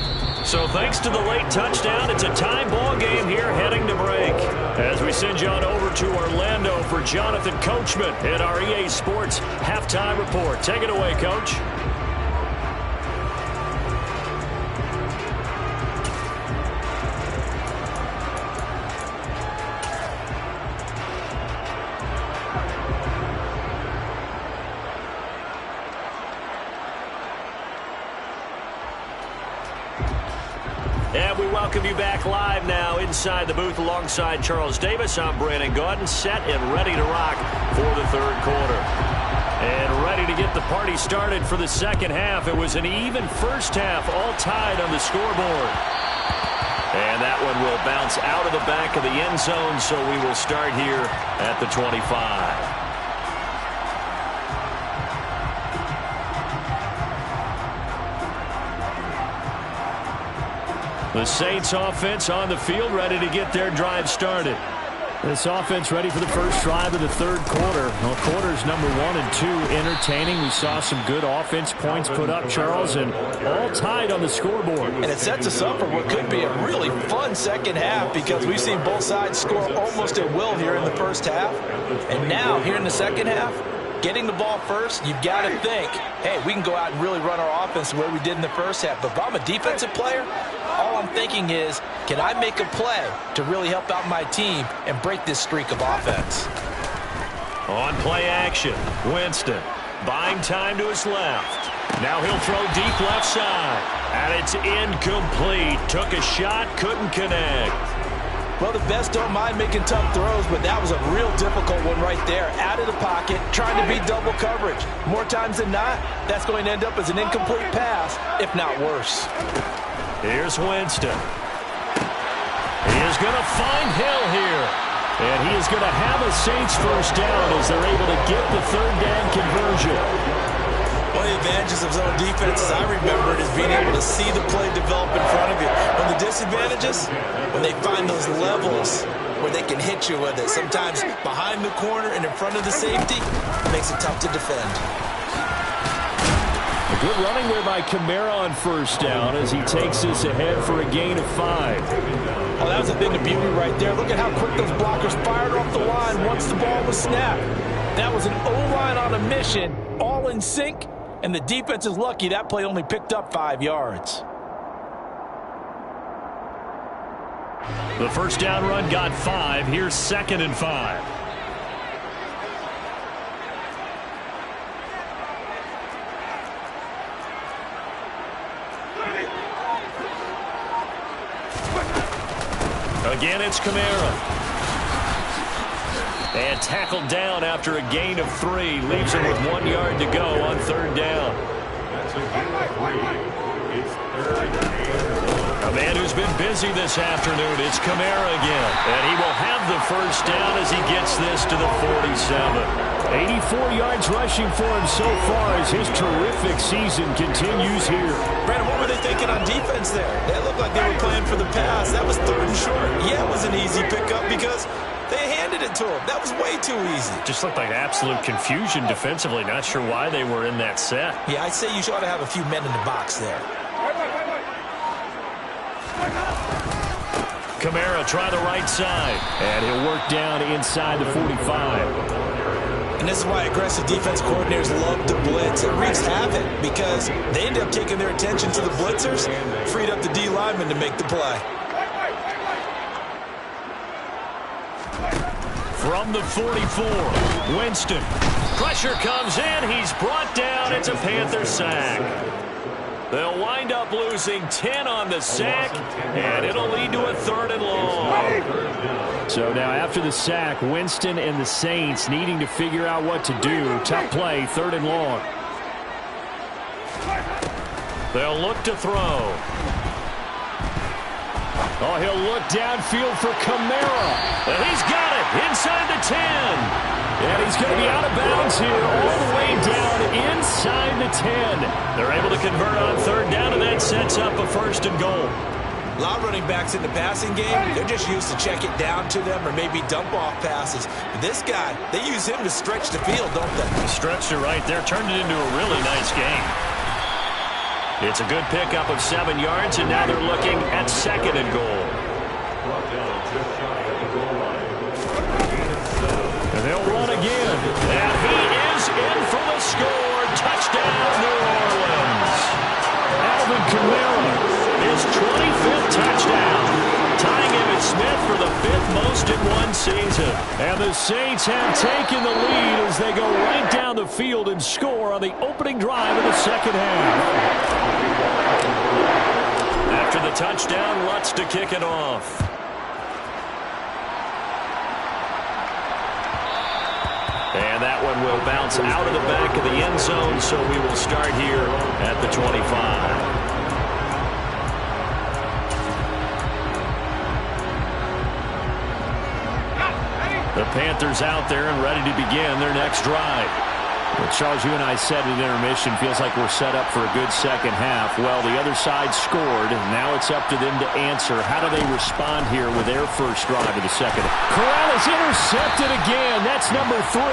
So thanks to the late touchdown, it's a tie ball game here heading to break. As we send you on over to Orlando for Jonathan Coachman in our EA Sports Halftime Report. Take it away, Coach. And we welcome you back live now inside the booth alongside Charles Davis. I'm Brandon Gaudin, set and ready to rock for the third quarter. And ready to get the party started for the second half. It was an even first half, all tied on the scoreboard. And that one will bounce out of the back of the end zone, so we will start here at the 25. The Saints offense on the field, ready to get their drive started. This offense ready for the first drive of the third quarter. Well, quarters number 1 and 2 entertaining. We saw some good offense points put up, Charles, and all tied on the scoreboard. And it sets us up for what could be a really fun second half, because we've seen both sides score almost at will here in the first half. And now, here in the second half, getting the ball first, you've got to think, hey, we can go out and really run our offense the way we did in the first half. But if I'm a defensive player, all I'm thinking is, can I make a play to really help out my team and break this streak of offense? On play action, Winston buying time to his left. Now he'll throw deep left side. And it's incomplete. Took a shot, couldn't connect. Well, the best don't mind making tough throws, but that was a real difficult one right there. Out of the pocket, trying to beat double coverage. More times than not, that's going to end up as an incomplete pass, if not worse. Here's Winston. He is going to find Hill here. And he is going to have a Saints first down as they're able to get the third down conversion. One of the advantages of zone defense, as I remember it, is being able to see the play develop in front of you. When the disadvantages, when they find those levels where they can hit you with it, sometimes behind the corner and in front of the safety, makes it tough to defend. A good running there by Kamara on first down as he takes this ahead for a gain of 5. Oh, that was a thing of beauty right there. Look at how quick those blockers fired off the line once the ball was snapped. That was an O-line on a mission, all in sync, and the defense is lucky that play only picked up 5 yards. The first down run got 5. Here's 2nd and 5. Again, it's Kamara. And tackled down after a gain of 3. Leaves him with 1 yard to go on third down. That's a gain of 3. It's 3rd and 8. A man who's been busy this afternoon. It's Kamara again. And he will have the first down as he gets this to the 47. 84 yards rushing for him so far as his terrific season continues here. Brandon, what were they thinking on defense there? They looked like they were playing for the pass. That was 3rd and short. Yeah, it was an easy pickup because they handed it to him. That was way too easy. Just looked like absolute confusion defensively. Not sure why they were in that set. Yeah, I'd say you ought to have a few men in the box there. Kamara try the right side. And he'll work down inside the 45. And this is why aggressive defense coordinators love to blitz. It wreaks havoc because they end up taking their attention to the blitzers, freed up the D lineman to make the play. From the 44, Winston. Pressure comes in. He's brought down. It's a Panther sack. They'll wind up losing 10 on the sack, and it'll lead to a 3rd and long. So now after the sack, Winston and the Saints needing to figure out what to do. Tough play, 3rd and long. They'll look to throw. Oh, he'll look downfield for Kamara. And he's got it inside the 10. And he's going to be out of bounds here all the way down inside the 10. They're able to convert on third down, and that sets up a 1st and goal. A lot of running backs in the passing game, they're just used to check it down to them or maybe dump off passes. But this guy, they use him to stretch the field, don't they? He stretched it right there, turned it into a really nice game. It's a good pickup of 7 yards, and now they're looking at 2nd and goal. Brought down just shy of the goal line. And they'll run again. And he is in for the score. Touchdown, New Orleans. Alvin Kamara, his 25th touchdown. Tying Emmitt Smith for the 5th most in one season. And the Saints have taken the lead as they go right down the field and score on the opening drive of the second half. After the touchdown, Lutz to kick it off. And that one will bounce out of the back of the end zone, so we will start here at the 25. The Panthers out there and ready to begin their next drive. Well, Charles, you and I said at intermission, feels like we're set up for a good second half. Well, the other side scored, and now it's up to them to answer. How do they respond here with their first drive of the second? Corral is intercepted again. That's number 3.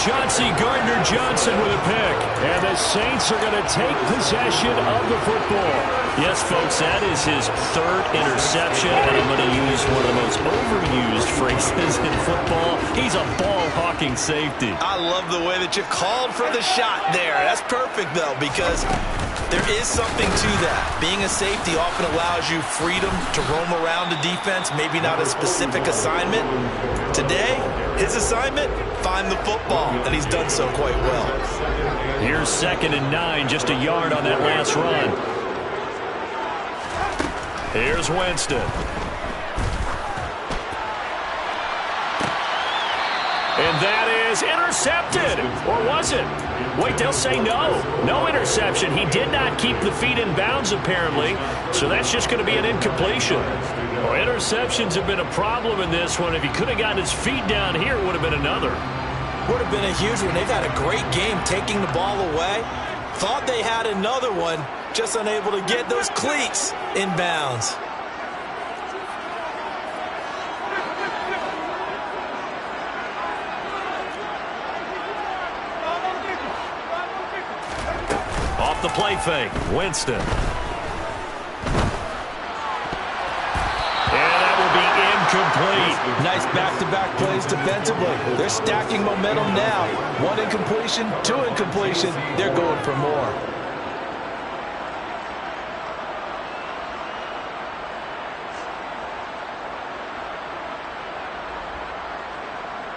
Chauncey Gardner-Johnson with a pick. And the Saints are going to take possession of the football. Yes, folks, that is his 3rd interception, and I'm going to use one of the most overused phrases in football. He's a ball-hawking safety. I love the way that you called for the shot there. That's perfect, though, because there is something to that. Being a safety often allows you freedom to roam around the defense, maybe not a specific assignment. Today, his assignment, find the football, and he's done so quite well. Here's 2nd and 9, just a yard on that last run. Here's Winston. And that is intercepted. Or was it? Wait, they'll say no. No interception. He did not keep the feet in bounds, apparently. So that's just going to be an incompletion. Well, interceptions have been a problem in this one. If he could have gotten his feet down here, it would have been another. Would have been a huge one. They've had a great game taking the ball away. Thought they had another one. Just unable to get those cleats in bounds. Off the play fake, Winston. And that will be incomplete. Nice back-to-back plays defensively. They're stacking momentum now. 1 incompletion, 2 incompletion. They're going for more.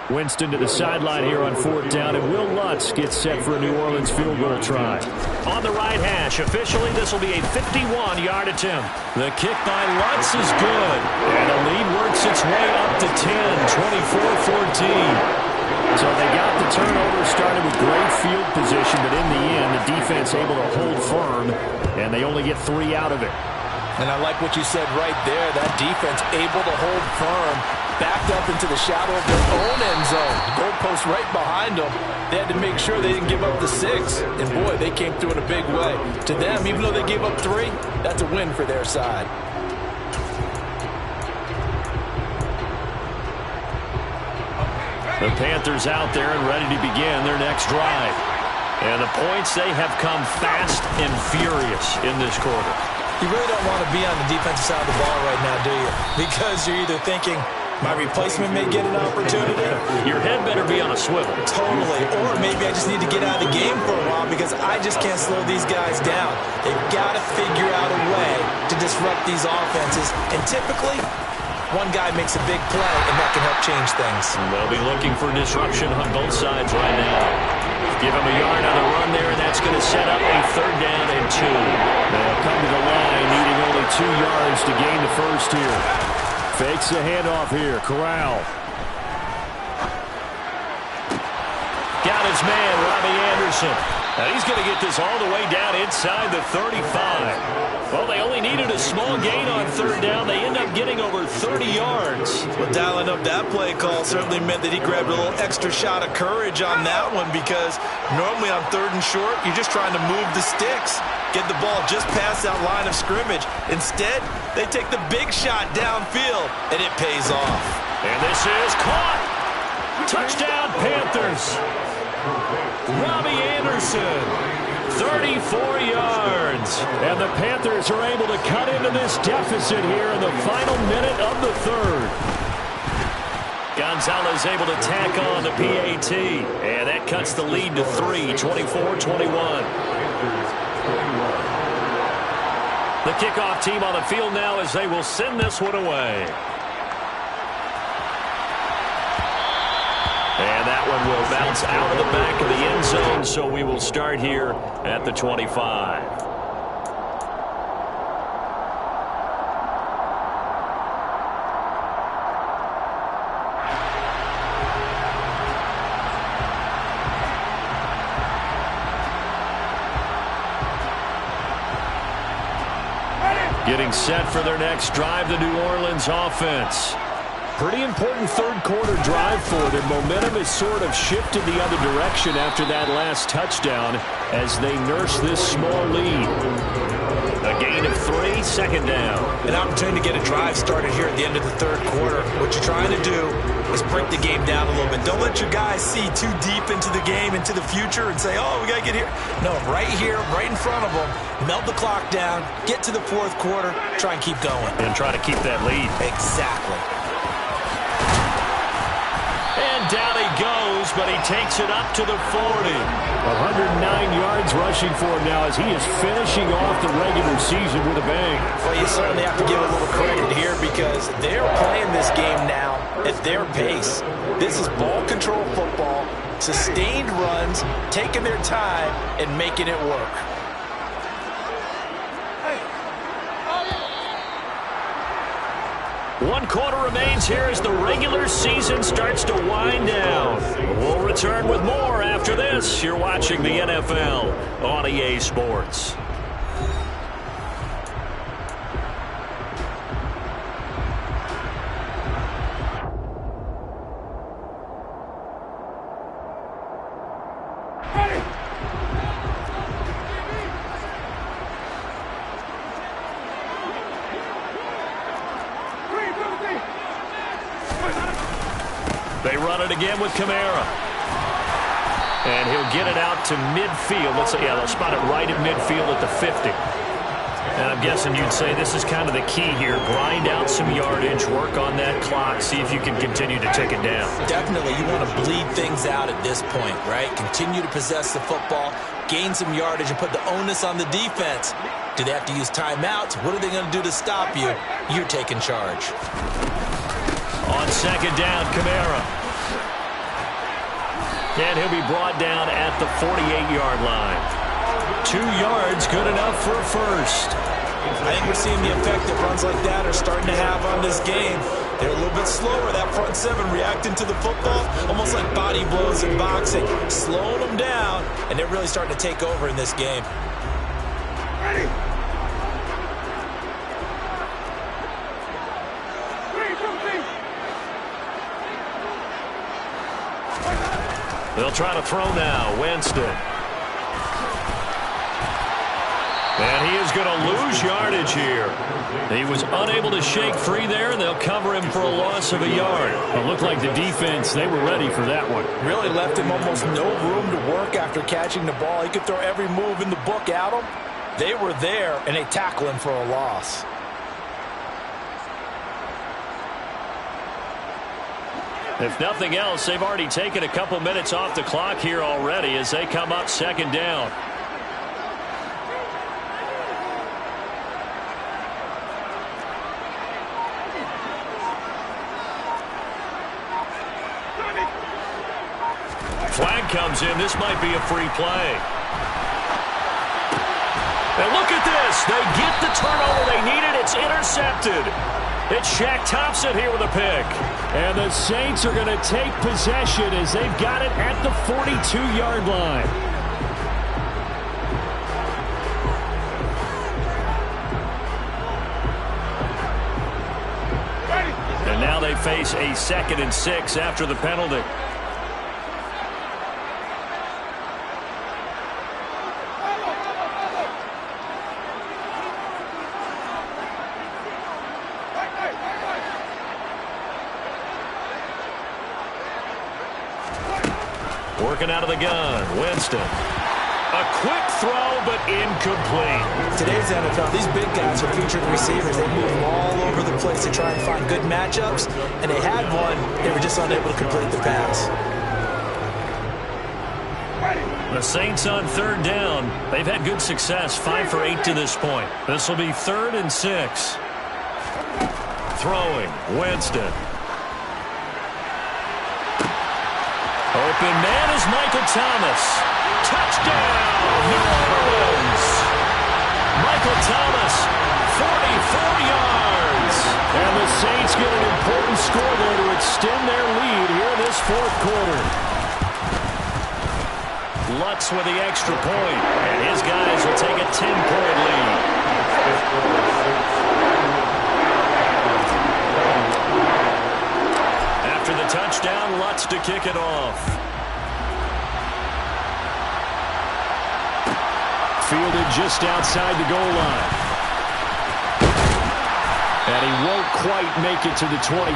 Winston to the sideline here on 4th down, and Will Lutz gets set for a New Orleans field goal try. On the right hash, officially, this will be a 51-yard attempt. The kick by Lutz is good. And the lead works its way up to 10, 24-14. So they got the turnover, started with great field position, but in the end, the defense able to hold firm, and they only get 3 out of it. And I like what you said right there. That defense able to hold firm, backed up into the shadow of their own end zone. The goalpost right behind them. They had to make sure they didn't give up the 6. And, boy, they came through in a big way. To them, even though they gave up 3, that's a win for their side. The Panthers out there and ready to begin their next drive. And the points, they have come fast and furious in this quarter. You really don't want to be on the defensive side of the ball right now, do you? Because you're either thinking, my replacement may get an opportunity. Your head better be on a swivel. Totally. Or maybe I just need to get out of the game for a while because I just can't slow these guys down. They've got to figure out a way to disrupt these offenses. And typically, one guy makes a big play, and that can help change things. They'll be looking for disruption on both sides right now. Give him a yard on the run there, and that's going to set up a 3rd down and 2. They'll come to the line, needing only 2 yards to gain the first here. Fakes the handoff here. Corral. Got his man, Robbie Anderson. And he's going to get this all the way down inside the 35. Well, they only needed a small gain on 3rd down. They end up getting over 30 yards. Well, dialing up that play call certainly meant that he grabbed a little extra shot of courage on that one because normally on 3rd and short, you're just trying to move the sticks, get the ball just past that line of scrimmage. Instead, they take the big shot downfield, and it pays off. And this is caught. Touchdown, Panthers. Robbie Anderson, 34 yards. And the Panthers are able to cut into this deficit here in the final minute of the 3rd. Gonzalez able to tack on the PAT. And that cuts the lead to 3, 24-21. The kickoff team on the field now as they will send this one away. And that one will bounce out of the back of the end zone, so we will start here at the 25. Getting set for their next drive, the New Orleans offense. Pretty important third-quarter drive for them. Momentum has sort of shifted the other direction after that last touchdown as they nurse this small lead. A gain of 3, second down. An opportunity to get a drive started here at the end of the third quarter. What you're trying to do is break the game down a little bit. Don't let your guys see too deep into the game, into the future, and say, oh, we got to get here. No, right here, right in front of them, melt the clock down, get to the fourth quarter, try and keep going. And try to keep that lead. Exactly. And down he goes, but he takes it up to the 40. 109 yards rushing for him now as he is finishing off the regular season with a bang. Well, you certainly have to give a little credit here because they're playing this game now at their pace. This is ball control football, sustained runs, taking their time, and making it work. 1 quarter remains here as the regular season starts to wind down. We'll return with more after this. You're watching the NFL on EA Sports. They run it again with Kamara. And he'll get it out to midfield. Let's say, yeah, they'll spot it right at midfield at the 50. And I'm guessing you'd say this is kind of the key here. Grind out some yardage, work on that clock, see if you can continue to take it down. Definitely, you want to bleed things out at this point, right? Continue to possess the football, gain some yardage, and put the onus on the defense. Do they have to use timeouts? What are they going to do to stop you? You're taking charge. On second down, Kamara. And he'll be brought down at the 48-yard line. 2 yards, good enough for a first. I think we're seeing the effect that runs like that are starting to have on this game. They're a little bit slower, that front seven, reacting to the football, almost like body blows in boxing, slowing them down, and they're really starting to take over in this game. Ready. They'll try to throw now. Winston. And he is going to lose yardage here. He was unable to shake free there, and they'll cover him for a loss of a yard. It looked like the defense, they were ready for that one. Really left him almost no room to work after catching the ball. He could throw every move in the book at him. They were there, and they tackle him for a loss. If nothing else, they've already taken a couple minutes off the clock here already as they come up second down. Flag comes in. This might be a free play. And look at this. They get the turnover they needed. It's intercepted. It's Shaq Thompson here with a pick. And the Saints are going to take possession as they've got it at the 42-yard line. And now they face a 2nd and 6 after the penalty. Working out of the gun, Winston. A quick throw, but incomplete. Today's NFL, these big guys are featured receivers. They move all over the place to try and find good matchups, and they had one. They were just unable to complete the pass. The Saints on third down. They've had good success, 5 for 8 to this point. This will be 3rd and 6. Throwing, Winston. Open man is Michael Thomas. Touchdown, New Orleans. Michael Thomas, 44 yards. And the Saints get an important score there to extend their lead here in this 4th quarter. Lutz with the extra point, and his guys will take a 10-point lead. wants to kick it off. Fielded just outside the goal line. And he won't quite make it to the 25.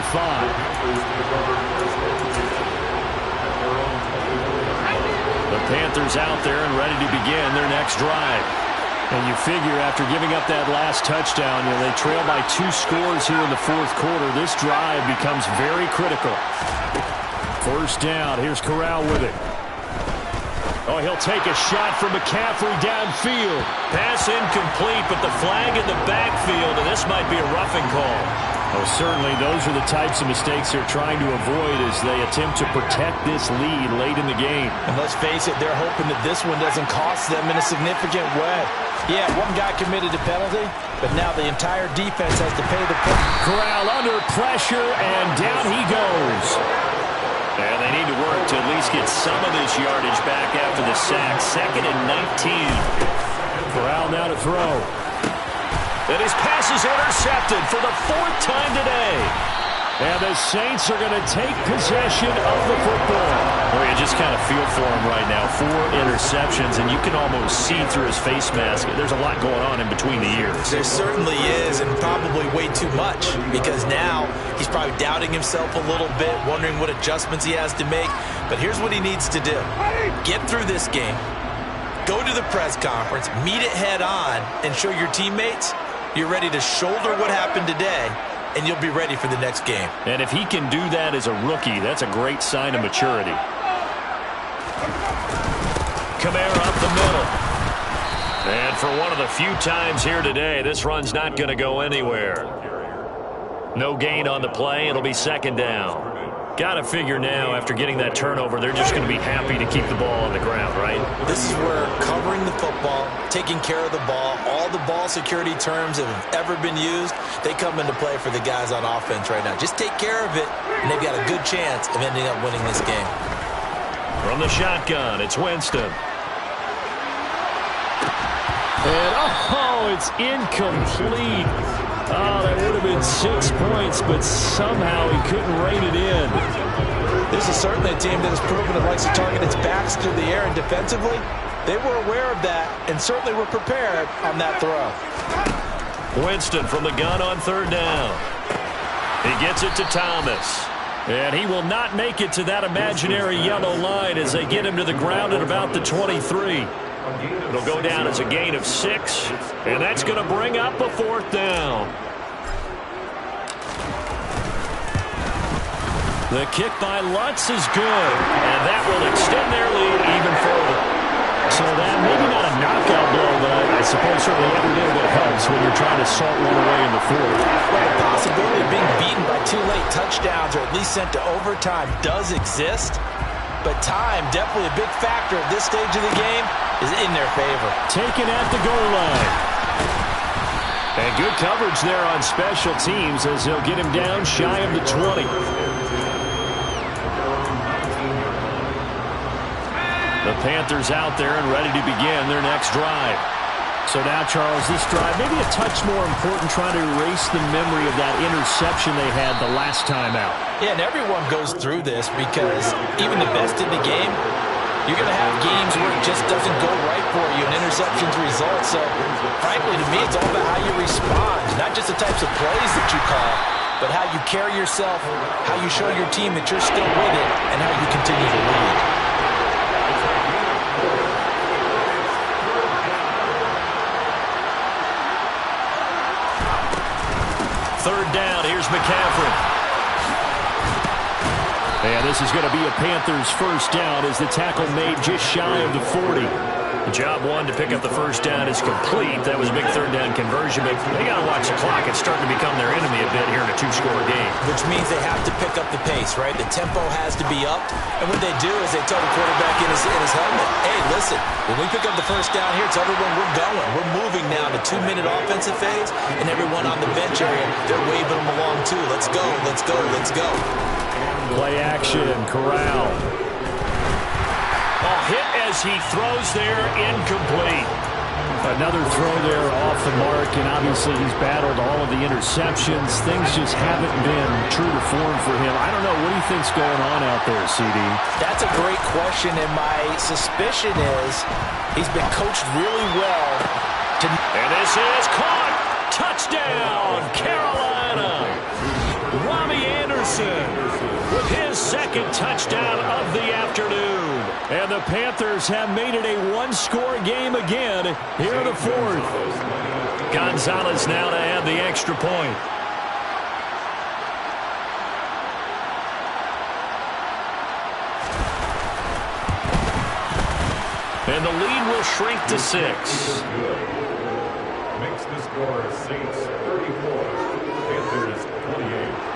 The Panthers out there and ready to begin their next drive. And you figure after giving up that last touchdown, they trail by 2 scores here in the fourth quarter. This drive becomes very critical. First down. Here's Corral with it. Oh, he'll take a shot from McCaffrey downfield. Pass incomplete, but the flag in the backfield, and this might be a roughing call. Oh, certainly those are the types of mistakes they're trying to avoid as they attempt to protect this lead late in the game. And let's face it, they're hoping that this one doesn't cost them in a significant way. Yeah, one guy committed a penalty, but now the entire defense has to pay the penalty. Corral under pressure, and down he goes. And they need to work to at least get some of this yardage back after the sack. 2nd and 19. Corral now to throw. And his pass is intercepted for the 4th time today. And the Saints are going to take possession of the football. Well, you just kind of feel for him right now. 4 interceptions, and you can almost see through his face mask. There's a lot going on in between the ears. There certainly is, and probably way too much, because now he's probably doubting himself a little bit, wondering what adjustments he has to make. But here's what he needs to do. Get through this game, go to the press conference, meet it head on, and show your teammates you're ready to shoulder what happened today, and you'll be ready for the next game. And if he can do that as a rookie, that's a great sign of maturity. Kamara up the middle. And for one of the few times here today, this run's not going to go anywhere. No gain on the play. It'll be 2nd down. Got to figure now, after getting that turnover, they're just going to be happy to keep the ball on the ground, right? This is where covering the football, taking care of the ball, all the ball security terms that have ever been used, they come into play for the guys on offense right now. Just take care of it, and they've got a good chance of ending up winning this game. From the shotgun, it's Winston. And, it's incomplete. Oh, that would have been 6 points, but somehow he couldn't rein it in. This is certainly a team that has proven it likes to target its backs through the air, and defensively, they were aware of that and certainly were prepared on that throw. Winston from the gun on 3rd down. He gets it to Thomas. And he will not make it to that imaginary yellow line as they get him to the ground at about the 23. It'll go down as a gain of 6, and that's going to bring up a 4th down. The kick by Lutz is good, and that will extend their lead even further. So that maybe not a knockout blow, but I suppose certainly every little bit helps when you're trying to salt one away in the 4th. Well, the possibility of being beaten by 2 late touchdowns or at least sent to overtime does exist. But time, definitely a big factor at this stage of the game, is in their favor. Taken at the goal line. And good coverage there on special teams as they'll get him down shy of the 20. The Panthers out there and ready to begin their next drive. So now, Charles, this drive maybe a touch more important, trying to erase the memory of that interception they had the last time out. Yeah, and everyone goes through this because even the best in the game, you're going to have games where it just doesn't go right for you and interceptions result. So, frankly, to me, it's all about how you respond, not just the types of plays that you call, but how you carry yourself, how you show your team that you're still with it, and how you continue to lead. 3rd down, here's McCaffrey. And this is going to be a Panthers 1st down as the tackle made just shy of the 40. Job 1 to pick up the 1st down is complete. That was a big 3rd down conversion, but they got to watch the clock. It's starting to become their enemy a bit here in a 2-score game. Which means they have to pick up the pace, right? The tempo has to be upped. And what they do is they tell the quarterback in his helmet, hey, listen, when we pick up the 1st down here, tell everyone we're going. We're moving now to 2-minute offensive phase, and everyone on the bench area, they're waving them along too. Let's go, let's go, let's go. Play action, Corral. Hit as he throws there, incomplete. Another throw there off the mark, and obviously he's battled all of the interceptions. Things just haven't been true to form for him. I don't know. What do you think's going on out there, CD? That's a great question, and my suspicion is he's been coached really well. And this is caught. Touchdown, Carolina. Robbie Anderson with his second touchdown of the afternoon. And the Panthers have made it a one-score game again here in the fourth. Gonzalez now to add the extra point. And the lead will shrink to 6. Makes the score Saints 34, Panthers 28.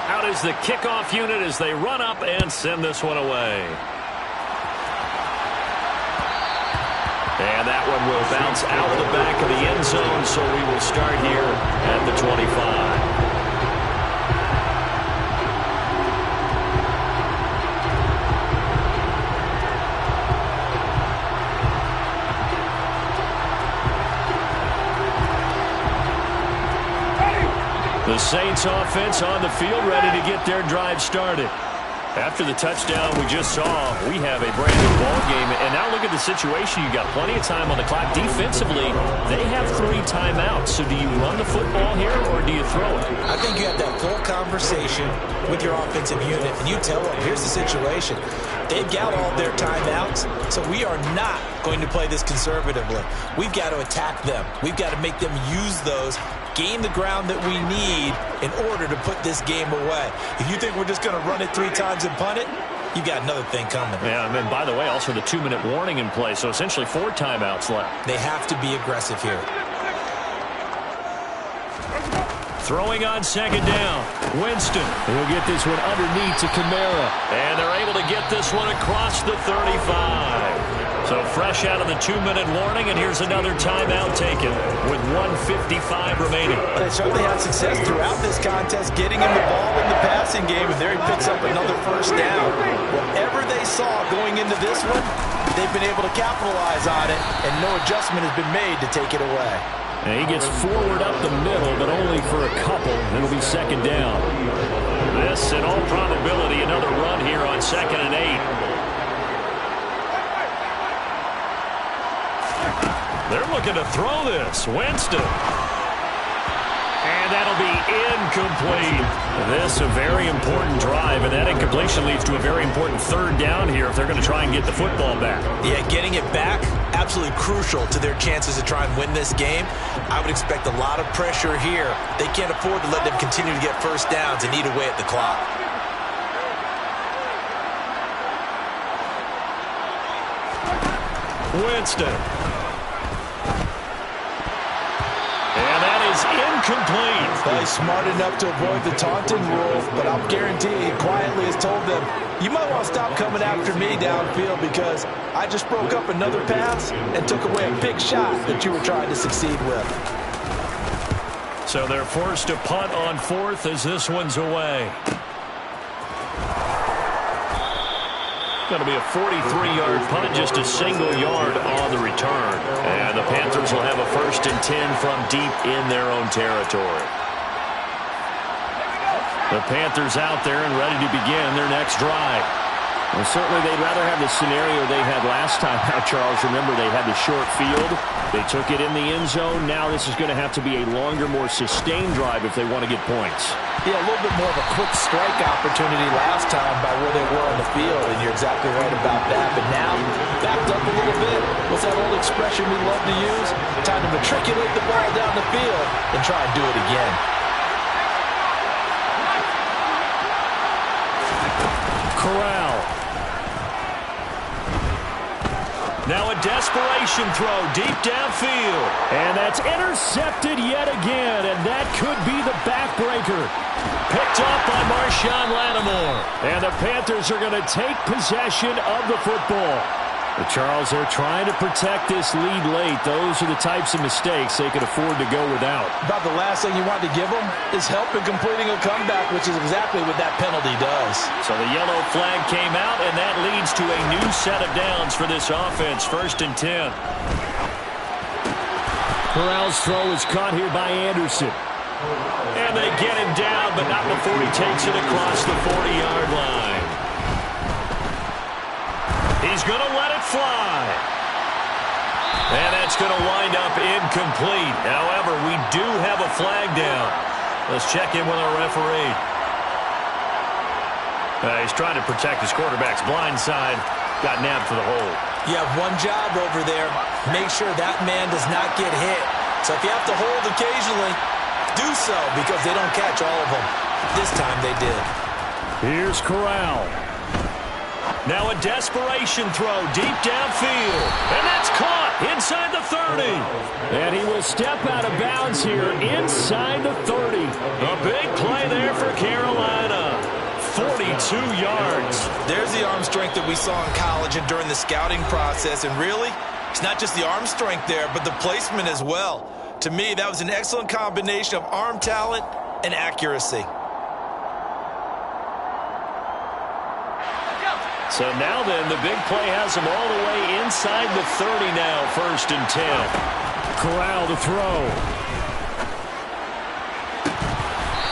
Out is the kickoff unit as they run up and send this one away. And that one will bounce out the back of the end zone, so we will start here at the 25. The Saints offense on the field ready to get their drive started. After the touchdown we just saw, we have a brand new ball game. And now look at the situation. You've got plenty of time on the clock. Defensively, they have 3 timeouts. So do you run the football here or do you throw it? I think you have that full conversation with your offensive unit, and you tell them, here's the situation. They've got all their timeouts, so we are not going to play this conservatively. We've got to attack them. We've got to make them use those, gain the ground that we need in order to put this game away. If you think we're just going to run it 3 times and punt it, you've got another thing coming. Yeah, and by the way, also the 2-minute warning in play, so essentially 4 timeouts left. They have to be aggressive here. Throwing on second down. Winston. He'll get this one underneath to Kamara. And they're able to get this one across the 35. So fresh out of the 2-minute warning, and here's another timeout taken with 1:55 remaining. They certainly had success throughout this contest getting him the ball in the passing game, and there he picks up another first down. Whatever they saw going into this one, they've been able to capitalize on it, and no adjustment has been made to take it away. And he gets forward up the middle, but only for a couple. It'll be second down. This, in all probability, another run here on 2nd and 8. They're looking to throw this. Winston. And that'll be incomplete. This a very important drive, and that incompletion leads to a very important 3rd down here if they're going to try and get the football back. Yeah, getting it back, absolutely crucial to their chances to try and win this game. I would expect a lot of pressure here. They can't afford to let them continue to get first downs and eat away at the clock. Winston. And that is incomplete. Well, he's smart enough to avoid the taunting rule, but I'll guarantee he quietly has told them, you might want to stop coming after me downfield because I just broke up another pass and took away a big shot that you were trying to succeed with. So they're forced to punt on 4th as this one's away. Going to be a 43-yard punt, just a single yard on the return. And the Panthers will have a 1st and 10 from deep in their own territory. The Panthers out there and ready to begin their next drive. Well, certainly they'd rather have the scenario they had last time out, Charles. Remember, they had the short field. They took it in the end zone. Now this is going to have to be a longer, more sustained drive if they want to get points. Yeah, a little bit more of a quick strike opportunity last time by where they were on the field, and you're exactly right about that. But now, backed up a little bit. What's that old expression we love to use? Time to matriculate the ball down the field and try and do it again. Corral. Now a desperation throw deep downfield. And that's intercepted yet again, and that could be the backbreaker. Picked up by Marshawn Lattimore. And the Panthers are going to take possession of the football. Charles, they're trying to protect this lead late. Those are the types of mistakes they could afford to go without. About the last thing you want to give them is help in completing a comeback, which is exactly what that penalty does. So the yellow flag came out, and that leads to a new set of downs for this offense. 1st and 10. Corral's throw is caught here by Anderson. And they get him down, but not before he takes it across the 40-yard line. He's going to let it fly. And that's going to wind up incomplete. However, we do have a flag down. Let's check in with our referee. He's trying to protect his quarterback's blind side. Got nabbed for the hold. You have one job over there. Make sure that man does not get hit. So if you have to hold occasionally, do so, because they don't catch all of them. This time they did. Here's Corral. Now a desperation throw deep downfield. And that's caught inside the 30. And he will step out of bounds here inside the 30. A big play there for Carolina. 42 yards. There's the arm strength that we saw in college and during the scouting process. And really, it's not just the arm strength there, but the placement as well. To me, that was an excellent combination of arm talent and accuracy. So now then, the big play has him all the way inside the 30 now, 1st and 10. Corral to throw.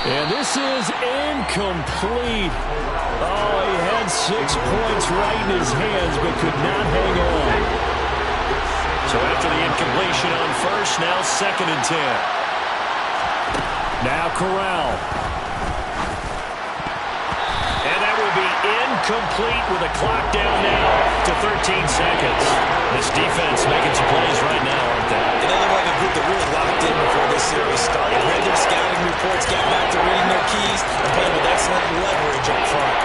And this is incomplete. Oh, he had 6 points right in his hands, but could not hang on. So after the incompletion on 1st, now 2nd and 10. Now Corral. Incomplete with a clock down now to 13 seconds. This defense making some plays right now, aren't they? And they look like a group that really locked in before this series started. Read their scouting reports, got back to reading their keys, and playing with excellent leverage up front.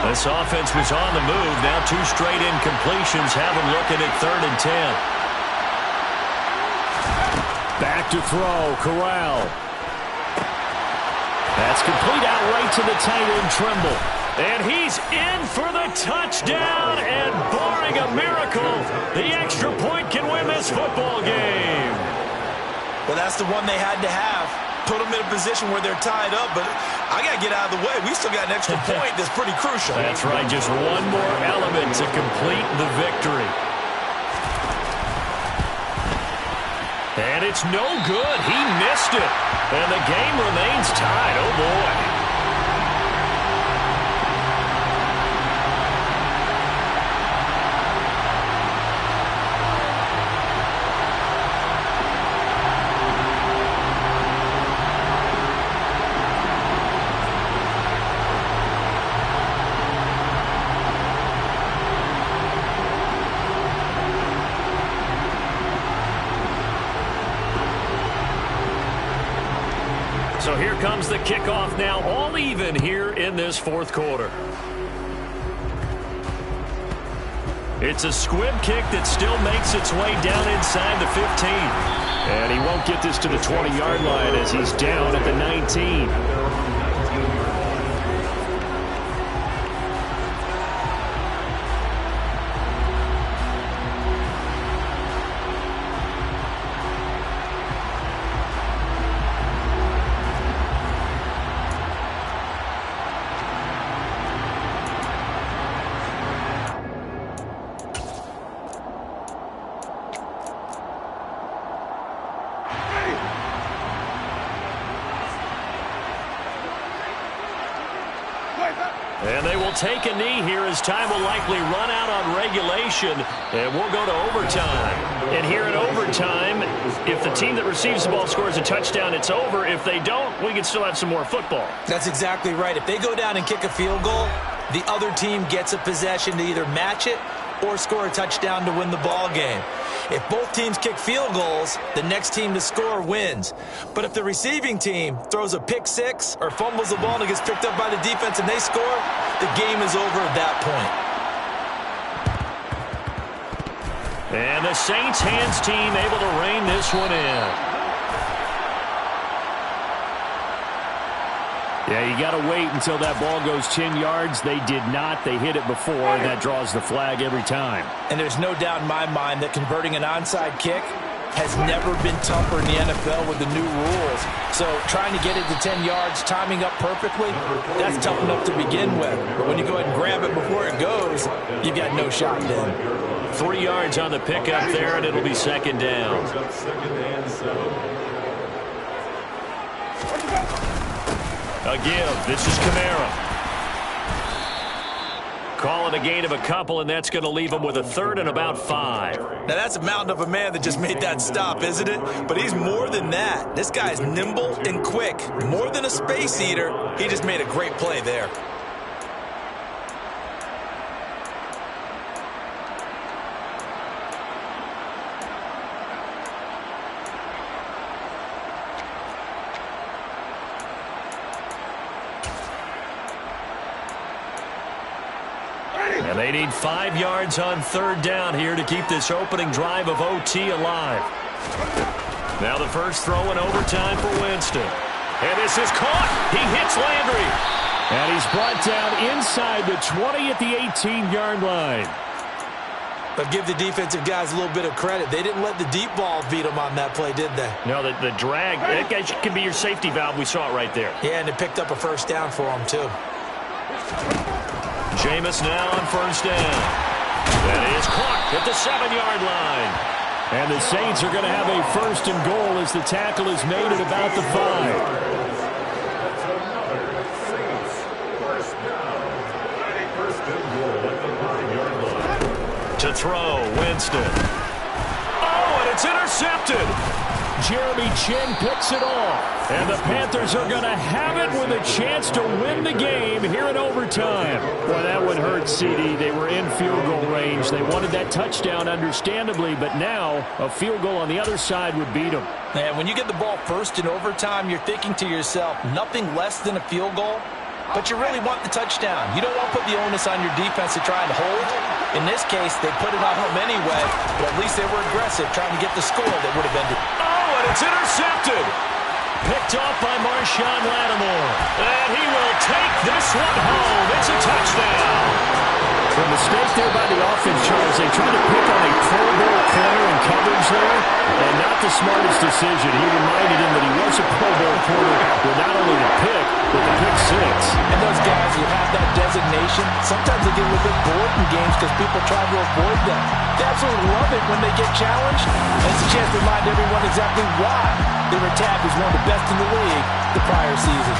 This offense was on the move. Now 2 straight incompletions have them looking at 3rd and 10. Back to throw, Corral. That's complete out right to the tight end, Trimble. And he's in for the touchdown, and barring a miracle, the extra point can win this football game. Well, that's the one they had to have. Put them in a position where they're tied up, but I got to get out of the way. We still got an extra point that's pretty crucial. That's right, just one more element to complete the victory. And it's no good. He missed it. And the game remains tied. Oh, boy. So here comes the kickoff now, all even here in this 4th quarter. It's a squib kick that still makes its way down inside the 15. And he won't get this to the 20-yard line as he's down at the 19. And they will take a knee here as time will likely run out on regulation, and we'll go to overtime. And here in overtime, if the team that receives the ball scores a touchdown, it's over. If they don't, we can still have some more football. That's exactly right. If they go down and kick a field goal, the other team gets a possession to either match it or score a touchdown to win the ball game. If both teams kick field goals, the next team to score wins. But if the receiving team throws a pick six or fumbles the ball and it gets picked up by the defense and they score, the game is over at that point. And the Saints hands team able to rein this one in. Yeah, you got to wait until that ball goes 10 yards. They did not. They hit it before, and that draws the flag every time. And there's no doubt in my mind that converting an onside kick has never been tougher in the NFL with the new rules. So trying to get it to 10 yards, timing up perfectly, that's tough enough to begin with. But when you go ahead and grab it before it goes, you've got no shot then. 3 yards on the pickup there, and it'll be second down. A give. This is Kamara. Call it a gain of a couple, and that's going to leave him with a third and about 5. Now, that's a mountain of a man that just made that stop, isn't it? But he's more than that. This guy's nimble and quick. More than a space eater, he just made a great play there. And they need 5 yards on third down here to keep this opening drive of OT alive. Now the first throw in overtime for Winston. And this is caught. He hits Landry. And he's brought down inside the 20 at the 18-yard line. But give the defensive guys a little bit of credit. They didn't let the deep ball beat them on that play, did they? No, the drag, that can be your safety valve. We saw it right there. Yeah, and it picked up a first down for them, too. Jameis now on first down. That is caught at the 7-yard line. And the Saints are going to have a first and goal as the tackle is made at about the 5. To throw, Winston. Oh, and it's intercepted. Jeremy Chin picks it off. And the Panthers are going to have it with a chance to win the game here in overtime. Boy, that one hurt, CD. They were in field goal range. They wanted that touchdown, understandably, but now a field goal on the other side would beat them. And when you get the ball first in overtime, you're thinking to yourself, nothing less than a field goal, but you really want the touchdown. You don't want to put the onus on your defense to try and hold. In this case, they put it on him anyway, but at least they were aggressive, trying to get the score that would have ended. Oh, and it's intercepted. Picked off by Marshawn Lattimore. And he will take this one home. It's a touchdown. A mistake there by the offense, Charles. They tried to pick on a Pro Bowl corner in coverage there, and not the smartest decision. He reminded him that he was a Pro Bowl corner with not only the pick, but the pick 6. And those guys who have that designation, sometimes they get a little bit bored in games because people try to avoid them. They absolutely love it when they get challenged, and it's a chance to remind everyone exactly why they were tagged as one of the best in the league the prior season.